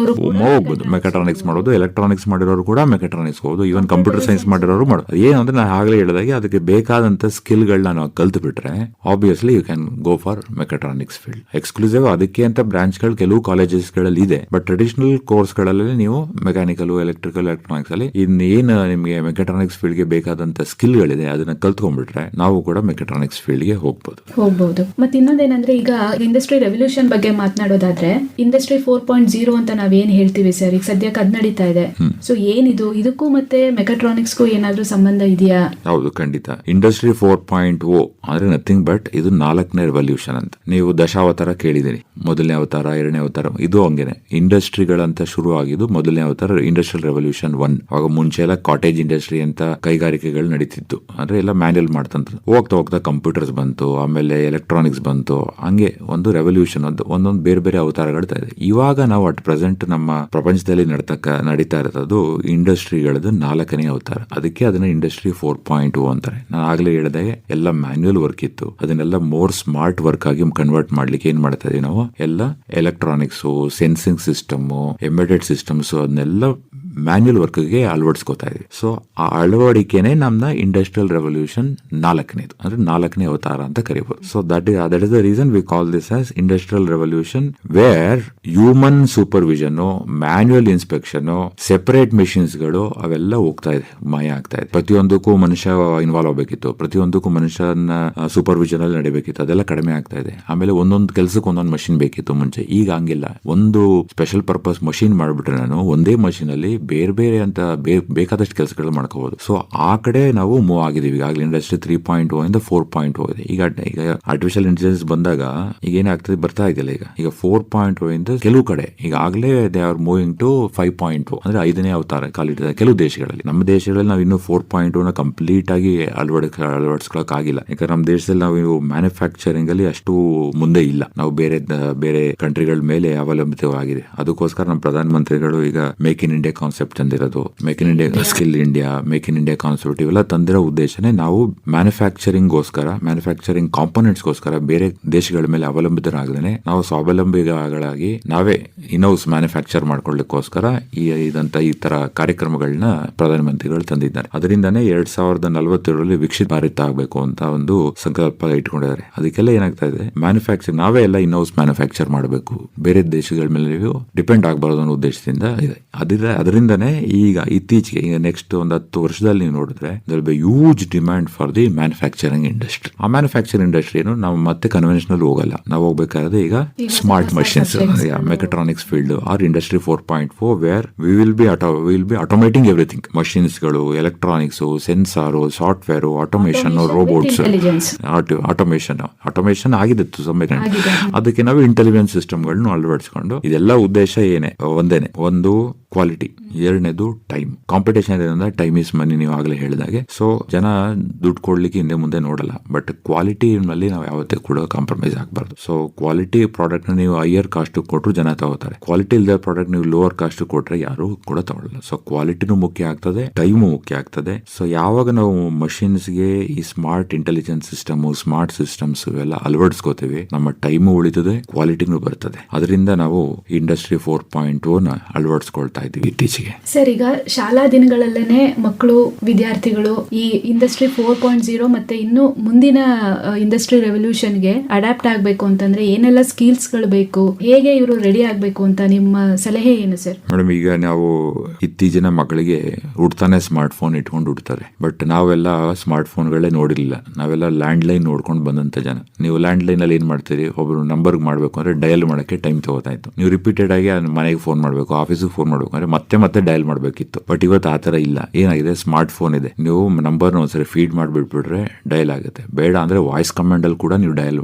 ಹೋಗ್ಬೋದು ಮೆಕಾಟ್ರಾನಿಕ್ಸ್ ಮಾಡೋದು, ಎಲೆಕ್ಟ್ರಾನಿಕ್ಸ್ ಮಾಡಿರೋರು ಕೂಡ ಮೆಕಾಟ್ರಾನಿಕ್ಸ್ ಹೋಗೋದು, ಈವನ್ ಕಂಪ್ಯೂಟರ್ ಸೈನ್ಸ್ ಮಾಡಿರೋರು ಮಾಡೋದು. ಏನಂದ್ರೆ ನಾನು ಆಗಲೇ ಹೇಳಿದಾಗೆ ಅದಕ್ಕೆ ಬೇಕಾದಂತ ಸ್ಕಿಲ್ ಗಳನ್ನ ನಾವು ಕಲ್ತು ಬಿಟ್ರೆ obviously you can go for mechatronics field. Exclusive ಅದಕ್ಕೆ ಅಂತ ಬ್ರಾಂಚ್ ಗಳು ಕೆಲವು ಕಾಲೇಜಸ್ ಗಳಲ್ಲಿ ಇದೆ. ಬಟ್ ಟ್ರೆಡಿಷನಲ್ ಕೋರ್ಸ್ ಗಳಲ್ಲಿ ನೀವು ಮೆಕ್ಯಾನಿಕಲ್, ಎಲೆಕ್ಟ್ರಿಕಲ್, ಎಲೆಕ್ಟ್ರಾನಿಕ್ಸ್ ಅಲ್ಲಿ ಇನ್ನೇನು ನಿಮಗೆ ಮೆಕಾಟ್ರಾನಿಕ್ಸ್ ಫೀಲ್ಡ್ ಗೆ ಬೇಕಾದಂತ ಸ್ಕಿಲ್ ಗಳಿದೆ ಅದನ್ನ ಕಲ್ತ್ಕೊಂಡ್ಬಿಟ್ರೆ ನಾವು ಕೂಡ ಮೆಕಾಟ್ರಾನಿಕ್ಸ್ ಫೀಲ್ಡ್ ಗೆ ಹೋಗ್ಬೋದು. ಮತ್ತೆ ಇನ್ನೊಂದೇನಂದ್ರೆ, ಈಗ ಇಂಡಸ್ಟ್ರಿ ರೆವಲ್ಯೂಷನ್ ಬಗ್ಗೆ ಮಾತನಾಡೋದಾದ್ರೆ ಇಂಡಸ್ಟ್ರಿ 4.0 ಅಂತ ನಾವೇನ್ ಹೇಳ್ತೀವಿ ಸರ್, ಈಗ ಸದ್ಯಕ್ಕೆ ಅದ್ ನಡೀತಾ ಇದೆ. ಸೊ ಏನಿದು, ಇದಕ್ಕೂ ಮತ್ತೆ ಮೆಕಾಟ್ರಾನಿಕ್ಸ್ಗೂ ಏನಾದ್ರೂ ಸಂಬಂಧ ಇದೆಯಾ? ಹೌದು, ಖಂಡಿತ. ಇಂಡಸ್ಟ್ರಿ 4.0 ಅಂದ್ರೆ ನಥಿಂಗ್ ಬಟ್ ಇದು 4ನೇ ರೆವಲ್ಯೂಷನ್ ಅಂತ. ನೀವು ದಶಾವತಾರ ಕೇಳಿದಿರಿ, ಮೊದಲನೇ ಅವತಾರ, 2ನೇ ಅವತಾರ. ಇದು ಹಂಗೇನೆ ಇಂಡಸ್ಟ್ರಿಗಳಂತ ಶುರು ಆಗಿದ್ದು ಮೊದಲನೇ ಅವತಾರ ಇಂಡಸ್ಟ್ರಿಯಲ್ ರೆವಲ್ಯೂಷನ್ 1. ಅವಾಗ ಮುಂಚೆ ಎಲ್ಲ ಕಾಟೇಜ್ ಇಂಡಸ್ಟ್ರಿ ಅಂತ ಕೈಗಾರಿಕೆಗಳು ನಡೀತಿತ್ತು, ಅಂದ್ರೆ ಎಲ್ಲ ಮ್ಯಾನ್ಯಲ್ ಮಾಡ್ತಂತ. ಹೋಗ್ತಾ ಕಂಪ್ಯೂಟರ್ಸ್ ಬಂತು, ಆಮೇಲೆ ಎಲೆಕ್ಟ್ರಾನಿಕ್ಸ್ ಬಂತು, ಹಂಗೆ ಒಂದು ರೆವಲ್ಯೂಷನ್ ಒಂದೊಂದು ಬೇರೆ ಬೇರೆ ಅವತಾರಗಳು ಇದೆ. ಇವಾಗ ನಾವು ಅಟ್ ಪ್ರೆಸೆಂಟ್ ನಮ್ಮ ಪ್ರಪಂಚದಲ್ಲಿ ನಡೀತಾ ಇರೋದು ಇಂಡಸ್ಟ್ರಿಗಳದ್ದು 4ನೇ ಅವತಾರ. ಅದಕ್ಕೆ ಅದನ್ನ ಇಂಡಸ್ಟ್ರಿ 4.0 ಅಂತಾರೆ. ನಾನು ಆಗ್ಲೇ ಹೇಳಿದೆ ಎಲ್ಲ ಮ್ಯಾನ್ಯುಯಲ್ ವರ್ಕ್ ಇತ್ತು, ಅದನ್ನೆಲ್ಲ ಮೋರ್ ಸ್ಮಾರ್ಟ್ ವರ್ಕ್ ಆಗಿ ಕನ್ವರ್ಟ್ ಮಾಡ್ಲಿಕ್ಕೆ ಏನ್ ಮಾಡ್ತಾ ಇದೀವಿ ನಾವು, ಎಲ್ಲ electronics, sensing system, embedded systems ಅದನ್ನೆಲ್ಲ ಮ್ಯಾನ್ಯುಯಲ್ ವರ್ಕ್ಗೆ ಅಳವಡಿಸ್ಕೋತಾ ಇದೀವಿ. ಸೊ ಆ ಅಳವಡಿಕೆನೆ ನಮ್ನ ಇಂಡಸ್ಟ್ರಿಯಲ್ ರೆವಲ್ಯೂಷನ್ 4ನೇದು, ಅಂದ್ರೆ 4ನೇ ಅವತಾರ ಅಂತ ಕರೀಬಹುದು. So that is the reason we call this as industrial revolution, where human supervision, manual inspection, separate machines ಗಳು ಅವೆಲ್ಲ ಹೋಗ್ತಾ ಇದೆ, ಮಾಯ ಆಗ್ತಾ ಇದೆ. ಪ್ರತಿಯೊಂದಕ್ಕೂ ಮನುಷ್ಯ ಇನ್ವಾಲ್ವ್ ಆಗಬೇಕಿತ್ತು, ಪ್ರತಿಯೊಂದಕ್ಕೂ ಮನುಷ್ಯನ ಸೂಪರ್ವಿಷನ್ ಅಲ್ಲಿ ನಡಿಬೇಕಿತ್ತು, ಅದೆಲ್ಲ ಕಡಿಮೆ ಆಗ್ತಾ ಇದೆ. ಆಮೇಲೆ ಒಂದೊಂದು ಕೆಲಸಕ್ಕೆ ಒಂದೊಂದು ಮಷಿನ್ ಬೇಕಿತ್ತು ಮುಂಚೆ, ಈಗ ಹಂಗಿಲ್ಲ. ಒಂದು ಸ್ಪೆಷಲ್ ಪರ್ಪಸ್ ಮಷಿನ್ ಮಾಡ್ಬಿಟ್ರೆ ನಾನು ಒಂದೇ ಮಷಿನ್ ಅಲ್ಲಿ ಬೇರೆ ಬೇರೆ ಅಂತ ಬೇಕಾದಷ್ಟು ಕೆಲಸಗಳು ಮಾಡ್ಕೋಬಹುದು. ಸೊ ಆ ಕಡೆ ನಾವು ಮೂವ್ ಆಗಿದೀವಿ. ಈಗಾಗಲೇ ಇಂಡಸ್ಟ್ರಿ 3.0 ಇಂದ 4.0 ಇದೆ. ಈಗ ಆರ್ಟಿಫಿಷಿಯಲ್ ಇಂಟೆಲಿಜೆನ್ಸ್ ಬಂದಾಗ ಈಗ ಏನಾಗ್ತದೆ, ಬರ್ತಾ ಇದೆಯಲ್ಲ, ಈಗ 4.0 ಇಂದ ಕೆಲವು ಕಡೆ ಈಗಾಗಲೇ ದೇ ಆರ್ ಮೂವಿಂಗ್ ಟು 5.0, ಅಂದ್ರೆ 5ನೇ ಅವತಾರ ಕಾಲಿಟ್ಟಿದ್ದಾರೆ ಕೆಲವು ದೇಶಗಳಲ್ಲಿ. ನಮ್ಮ ದೇಶಗಳಲ್ಲಿ ನಾವು ಇನ್ನು 4.0 ನ ಕಂಪ್ಲೀಟ್ ಆಗಿ ಅಳವಡಿಸ್ಕೊಳಕ್ ಆಗಿಲ್ಲ. ಯಾಕಂದ್ರೆ ನಮ್ಮ ದೇಶದಲ್ಲಿ ನಾವು ಮ್ಯಾನುಫ್ಯಾಕ್ಚರಿಂಗ್ ಅಲ್ಲಿ ಅಷ್ಟು ಮುಂದೆ ಇಲ್ಲ, ನಾವು ಬೇರೆ ಕಂಟ್ರಿಗಳ ಮೇಲೆ ಅವಲಂಬಿತವಾಗಿದೆ. ಅದಕ್ಕೋಸ್ಕರ ನಮ್ಮ ಪ್ರಧಾನ ಮಂತ್ರಿಗಳು ಈಗ ಮೇಕ್ ಇನ್ ಇಂಡಿಯಾ ಕಾನ್ಸೆಪ್ಟ್ ತಂದಿರೋದು, make in India skill India, make in India concept ಇವೆಲ್ಲ ತಂದಿರೋ ಉದ್ದೇಶನೇ ನಾವು ಮ್ಯಾನುಫ್ಯಾಕ್ಚರಿಂಗ್ ಕಾಂಪೋನೆಂಟ್ಸ್ ಗೋಸ್ಕರ ಬೇರೆ ದೇಶಗಳ ಮೇಲೆ ಅವಲಂಬಿತರಾಗದೇನೆ ನಾವು ಸ್ವಾವಲಂಬಿಗಳಾಗಿ ನಾವೇ ಇನ್ಹೌಸ್ ಮ್ಯಾನುಫ್ಯಾಕ್ಚರ್ ಮಾಡ್ಕೊಳ್ಳಿಕ್ಕೋಸ್ಕರ ಈ ತರ ಕಾರ್ಯಕ್ರಮಗಳನ್ನ ಪ್ರಧಾನಮಂತ್ರಿಗಳು ತಂದಿದ್ದಾರೆ. ಅದರಿಂದಾನೇ 2047 ವಿಕಸಿತ ಭಾರತ ಆಗಬೇಕು ಅಂತ ಒಂದು ಸಂಕಲ್ಪ ಇಟ್ಕೊಂಡಿದ್ದಾರೆ. ಅದಕ್ಕೆಲ್ಲ ಏನಾಗ್ತಾ ಇದೆ, ಮ್ಯಾನುಫ್ಯಾಕ್ಚರ್ ನಾವೇ ಎಲ್ಲ ಇನ್ಹೌಸ್ ಮ್ಯಾನುಫ್ಯಾಕ್ಚರ್ ಮಾಡಬೇಕು, ಬೇರೆ ದೇಶಗಳ ಮೇಲೆ ಡಿಪೆಂಡ್ ಆಗಬಾರದು ಅನ್ನೋ ಉದ್ದೇಶದಿಂದ ಇದೆ. ಅದರಿಂದನೇ ಈಗ ಇತ್ತೀಚೆಗೆ ಈಗ ನೆಕ್ಸ್ಟ್ ಒಂದು 10 ವರ್ಷದಲ್ಲಿ ನೀವು ನೋಡಿದ್ರೆ huge demand for the manufacturing industry. ಆ ಮ್ಯಾನುಫ್ಯಾಕ್ಚರಿಂಗ್ ಇಂಡಸ್ಟ್ರಿ ನಾವು ಮತ್ತೆ ಕನ್ವೆನ್ಷನಲ್ ಹೋಗಲ್ಲ, ನಾವು ಹೋಗ್ಬೇಕಾದ್ರೆ ಈಗ smart machines, mechatronics field or industry 4.4 where we will be automating everything. Machines ಗಳು, electronics, sensor, software, automation, robots, automation ಆಗಿದೆ ಸಮಯ. ಅದಕ್ಕೆ ನಾವು ಇಂಟೆಲಿಜೆನ್ಸ್ ಸಿಸ್ಟಮ್ ಗಳನ್ನ ಅಳವಡಿಸಿಕೊಂಡು, ಇದೆಲ್ಲ ಉದ್ದೇಶ ಒಂದೇನೆ, ಒಂದು ಕ್ವಾಲಿಟಿ, ಎರಡನೇದು ಟೈಮ್. ಕಾಂಪಿಟೇಷನ್ ಇರೋದ್ರಿಂದ ಟೈಮ್ ಇಸ್ ಮನಿ, ನೀವು ಆಗಲೇ ಹೇಳಿದಾಗೆ. ಸೊ ಜನ ದುಡ್ಡು ಕೊಡ್ಲಿಕ್ಕೆ ಹಿಂದೆ ಮುಂದೆ ನೋಡಲ್ಲ, ಬಟ್ ಕ್ವಾಲಿಟಿ ನಲ್ಲಿ ನಾವು ಯಾವತ್ತೇ ಕೂಡ ಕಾಂಪ್ರಮೈಸ್ ಆಗಬಾರ್ದು. ಸೊ ಕ್ವಾಲಿಟಿ ಪ್ರಾಡಕ್ಟ್ ನೀವು ಹೈಯರ್ ಕಾಸ್ಟ್ ಕೊಟ್ಟರು ಜನ ತಗೋತಾರೆ, ಕ್ವಾಲಿಟಿ ಇಲ್ಲದ ಪ್ರಾಡಕ್ಟ್ ನೀವು ಲೋವರ್ ಕಾಸ್ಟ್ ಕೊಟ್ರೆ ಯಾರು ಕೂಡ ತಗೊಳ್ಳಲ್ಲ. ಸೊ ಕ್ವಾಲಿಟಿನೂ ಮುಖ್ಯ ಆಗ್ತದೆ, ಟೈಮು ಮುಖ್ಯ ಆಗ್ತದೆ. ಸೊ ಯಾವಾಗ ನಾವು ಮಷಿನ್ಸ್ಗೆ ಈ smart intelligence system, smart systems ಇವೆಲ್ಲ ಅಳವಡಿಸ್ಕೋತೀವಿ, ನಮ್ಮ ಟೈಮು ಉಳಿತದೆ, ಕ್ವಾಲಿಟಿನೂ ಬರ್ತದೆ. ಅದರಿಂದ ನಾವು ಇಂಡಸ್ಟ್ರಿ 4.0 ನ ಅಳವಡಿಸ್ಕೊಳ್ತಾ ಇದ್ದೀವಿ ಇತ್ತೀಚೆಗೆ. ಸರ್, ಈಗ ಶಾಲಾ ದಿನಗಳಲ್ಲೇನೆ ಮಕ್ಕಳು, ವಿದ್ಯಾರ್ಥಿಗಳು ಈ ಇಂಡಸ್ಟ್ರಿ 4.0 ಮತ್ತೆ ಇನ್ನು ಮುಂದಿನ ಇಂಡಸ್ಟ್ರಿ ರೆವಲ್ಯೂಷನ್ಗೆ ಅಡಾಪ್ಟ್ ಆಗಬೇಕು ಅಂತಂದ್ರೆ ಏನೆಲ್ಲ ಸ್ಕಿಲ್ಸ್ ಗಳು ಬೇಕು, ಹೇಗೆ ಇವರು ರೆಡಿ ಆಗಬೇಕು ಅಂತ ನಿಮ್ಮ ಸಲಹೆ ಏನು ಸರ್? ಮೇಡಮ್, ಈಗ ನಾವು ಇತ್ತೀಚಿನ ಮಕ್ಕಳಿಗೆ ಹುಡ್ತಾನೆ ಸ್ಮಾರ್ಟ್ ಫೋನ್ ಇಟ್ಕೊಂಡು ಹುಡ್ತಾರೆ. ಬಟ್ ನಾವೆಲ್ಲ ಸ್ಮಾರ್ಟ್ ಫೋನ್ಗಳೇ ನೋಡಿರ್ಲಿಲ್ಲ, ನಾವೆಲ್ಲ ಲ್ಯಾಂಡ್ ಲೈನ್ ನೋಡ್ಕೊಂಡು ಬಂದಂತ ಜನ. ನೀವು ಲ್ಯಾಂಡ್ ಲೈನ್ ಅಲ್ಲಿ ಏನ್ ಮಾಡ್ತೀರಿ, ಒಬ್ರು ನಂಬರ್ ಮಾಡ್ಬೇಕು ಅಂದ್ರೆ ಡಯಲ್ ಮಾಡಕ್ಕೆ ಟೈಮ್ ತಗೋತಾ ಇತ್ತು. ನೀವು ರಿಪೀಟೆಡ್ ಆಗಿ ಮನೆಗೆ ಫೋನ್ ಮಾಡ್ಬೇಕು, ಆಫೀಸಿಗೆ ಫೋನ್ ಮಾಡ್ಬೇಕು ಅಂದ್ರೆ ಮತ್ತೆ ಡಯಲ್ ಮಾಡ್ಬೇಕಿತ್ತು. ಬಟ್ ಇವತ್ತು ಆತರ ಇಲ್ಲ. ಏನಾಗಿದೆ, ಸ್ಮಾರ್ಟ್ ಫೋನ್ ಇದೆ, ನೀವು ನಂಬರ್ ಒಂದ್ಸರಿ ಫೀಡ್ ಮಾಡಿಬಿಟ್ಬಿಟ್ರೆ ಡಯಲ್ ಆಗುತ್ತೆ. ಬೇಡ ಅಂದ್ರೆ ವಾಯ್ಸ್ ಕಮಾಂಡ್ ಅಲ್ಲಿ ಕೂಡ ನೀವು ಡಯಲ್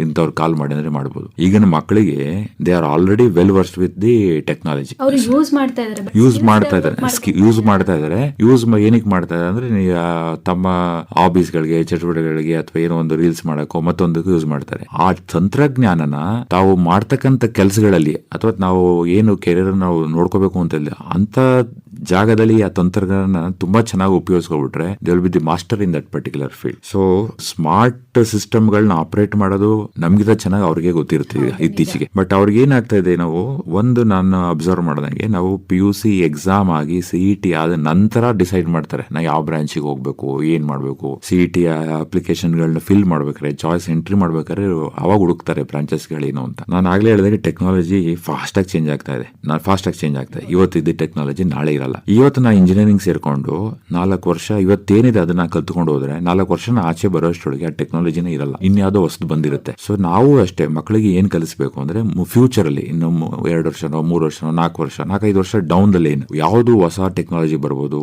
ಇಂಥವ್ರು ಕಾಲ್ ಮಾಡಿ ಅಂದ್ರೆ ಮಾಡಬಹುದು. ಈಗಿನ ಮಕ್ಕಳಿಗೆ they are already well versed with the technology. Use ಮಾಡ್ತಾ ಇದಾರೆ. ಏನಕ್ಕೆ ಮಾಡ್ತಾ ಇದಾರೆ ಅಂದ್ರೆ ತಮ್ಮ ಹಾಬೀಸ್ ಗಳಿಗೆ, ಚಟುವಟಿಕೆಗಳಿಗೆ, ಅಥವಾ ಏನೋ ಒಂದು ರೀಲ್ಸ್ ಮಾಡಕ್ಕೋ ಮತ್ತೊಂದಕ್ಕೂ ಯೂಸ್ ಮಾಡ್ತಾರೆ. ಆ ತಂತ್ರಜ್ಞಾನನ ತಾವು ಮಾಡ್ತಕ್ಕಂಥ ಕೆಲಸಗಳಲ್ಲಿ, ಅಥವಾ ನಾವು ಏನು ಕೆರಿಯರ್ ನಾವು ನೋಡ್ಕೋಬೇಕು ಅಂತ ಅಂತ ಜಾಗದಲ್ಲಿ ಆ ತಂತ್ರಜ್ಞಾನ ತುಂಬಾ ಚೆನ್ನಾಗಿ ಉಪಯೋಗಿಸ್ಕೊಬಿಟ್ರೆ they will be the master in that particular field. So smart system ಗಳನ್ನ ಆಪರೇಟ್ ಮಾಡೋದು ನಮ್ಗಿಂತ ಚೆನ್ನಾಗಿ ಅವ್ರಿಗೆ ಗೊತ್ತಿರ್ತೀವಿ ಇತ್ತೀಚೆಗೆ. ಬಟ್ ಅವ್ರಿಗೆ ಏನಾಗ್ತಾ ಇದೆ, ನಾನು ಅಬ್ಸರ್ವ್ ಮಾಡ್ದಂಗೆ, ನಾವು PUC ಎಕ್ಸಾಮ್ ಆಗಿ CET ಆದ ನಂತರ ಡಿಸೈಡ್ ಮಾಡ್ತಾರೆ ನಾ ಯಾವ ಬ್ರಾಂಚಿಗೆ ಹೋಗ್ಬೇಕು, ಏನ್ ಮಾಡ್ಬೇಕು. CET ಅಪ್ಲಿಕೇಶನ್ ಗಳನ್ನ ಫಿಲ್ ಮಾಡ್ಬೇಕಾದ್ರೆ, ಚಾಯ್ಸ್ ಎಂಟ್ರಿ ಮಾಡ್ಬೇಕಾದ್ರೆ ಅವಾಗ ಹುಡುಕ್ತಾರೆ ಬ್ರಾಂಚಸ್ ಗಳೇನು ಅಂತ. ನಾನು ಆಗ್ಲೇ ಹೇಳಿದಾಗ ಟೆಕ್ನಾಲಜಿ ಫಾಸ್ಟ್ ಆಗಿ ಚೇಂಜ್ ಆಗ್ತಾ ಇದೆ. ಇವತ್ತು ಇದ್ದ ಟೆಕ್ನಾಲಜಿ ನಾಳೆ ಇರಲ್ಲ. ಇವತ್ತು ನಾ ಇಂಜಿನಿಯರಿಂಗ್ ಸೇರ್ಕೊಂಡು 4 ವರ್ಷ ಇವತ್ತೇನಿದೆ ಅದನ್ನ ಕಲ್ತ್ಕೊಂಡು ಹೋದ್ರೆ 4 ವರ್ಷ ಆಚೆ ಬರೋಷ್ಟೊಳಗೆ ಆ ಟೆಕ್ನಾಲಜಿನೇ ಇರಲ್ಲ, ಇನ್ಯಾವುದೋ ಹೊಸದು ಬಂದಿರುತ್ತೆ. ಸೊ ನಾವು ಅಷ್ಟೇ ಮಕ್ಕಳಿಗೆ ಏನ್ ಕಲಿಸಬೇಕು ಅಂದ್ರೆ, ಫ್ಯೂಚರ್ ಅಲ್ಲಿ ಇನ್ನು 2 ವರ್ಷನೋ 3 ವರ್ಷನೋ 4 ವರ್ಷ 4-5 ವರ್ಷ ಡೌನ್ ದಲ್ಲಿ ಯಾವ್ದು ಹೊಸ ಟೆಕ್ನಾಲಜಿ ಬರ್ಬೋದು,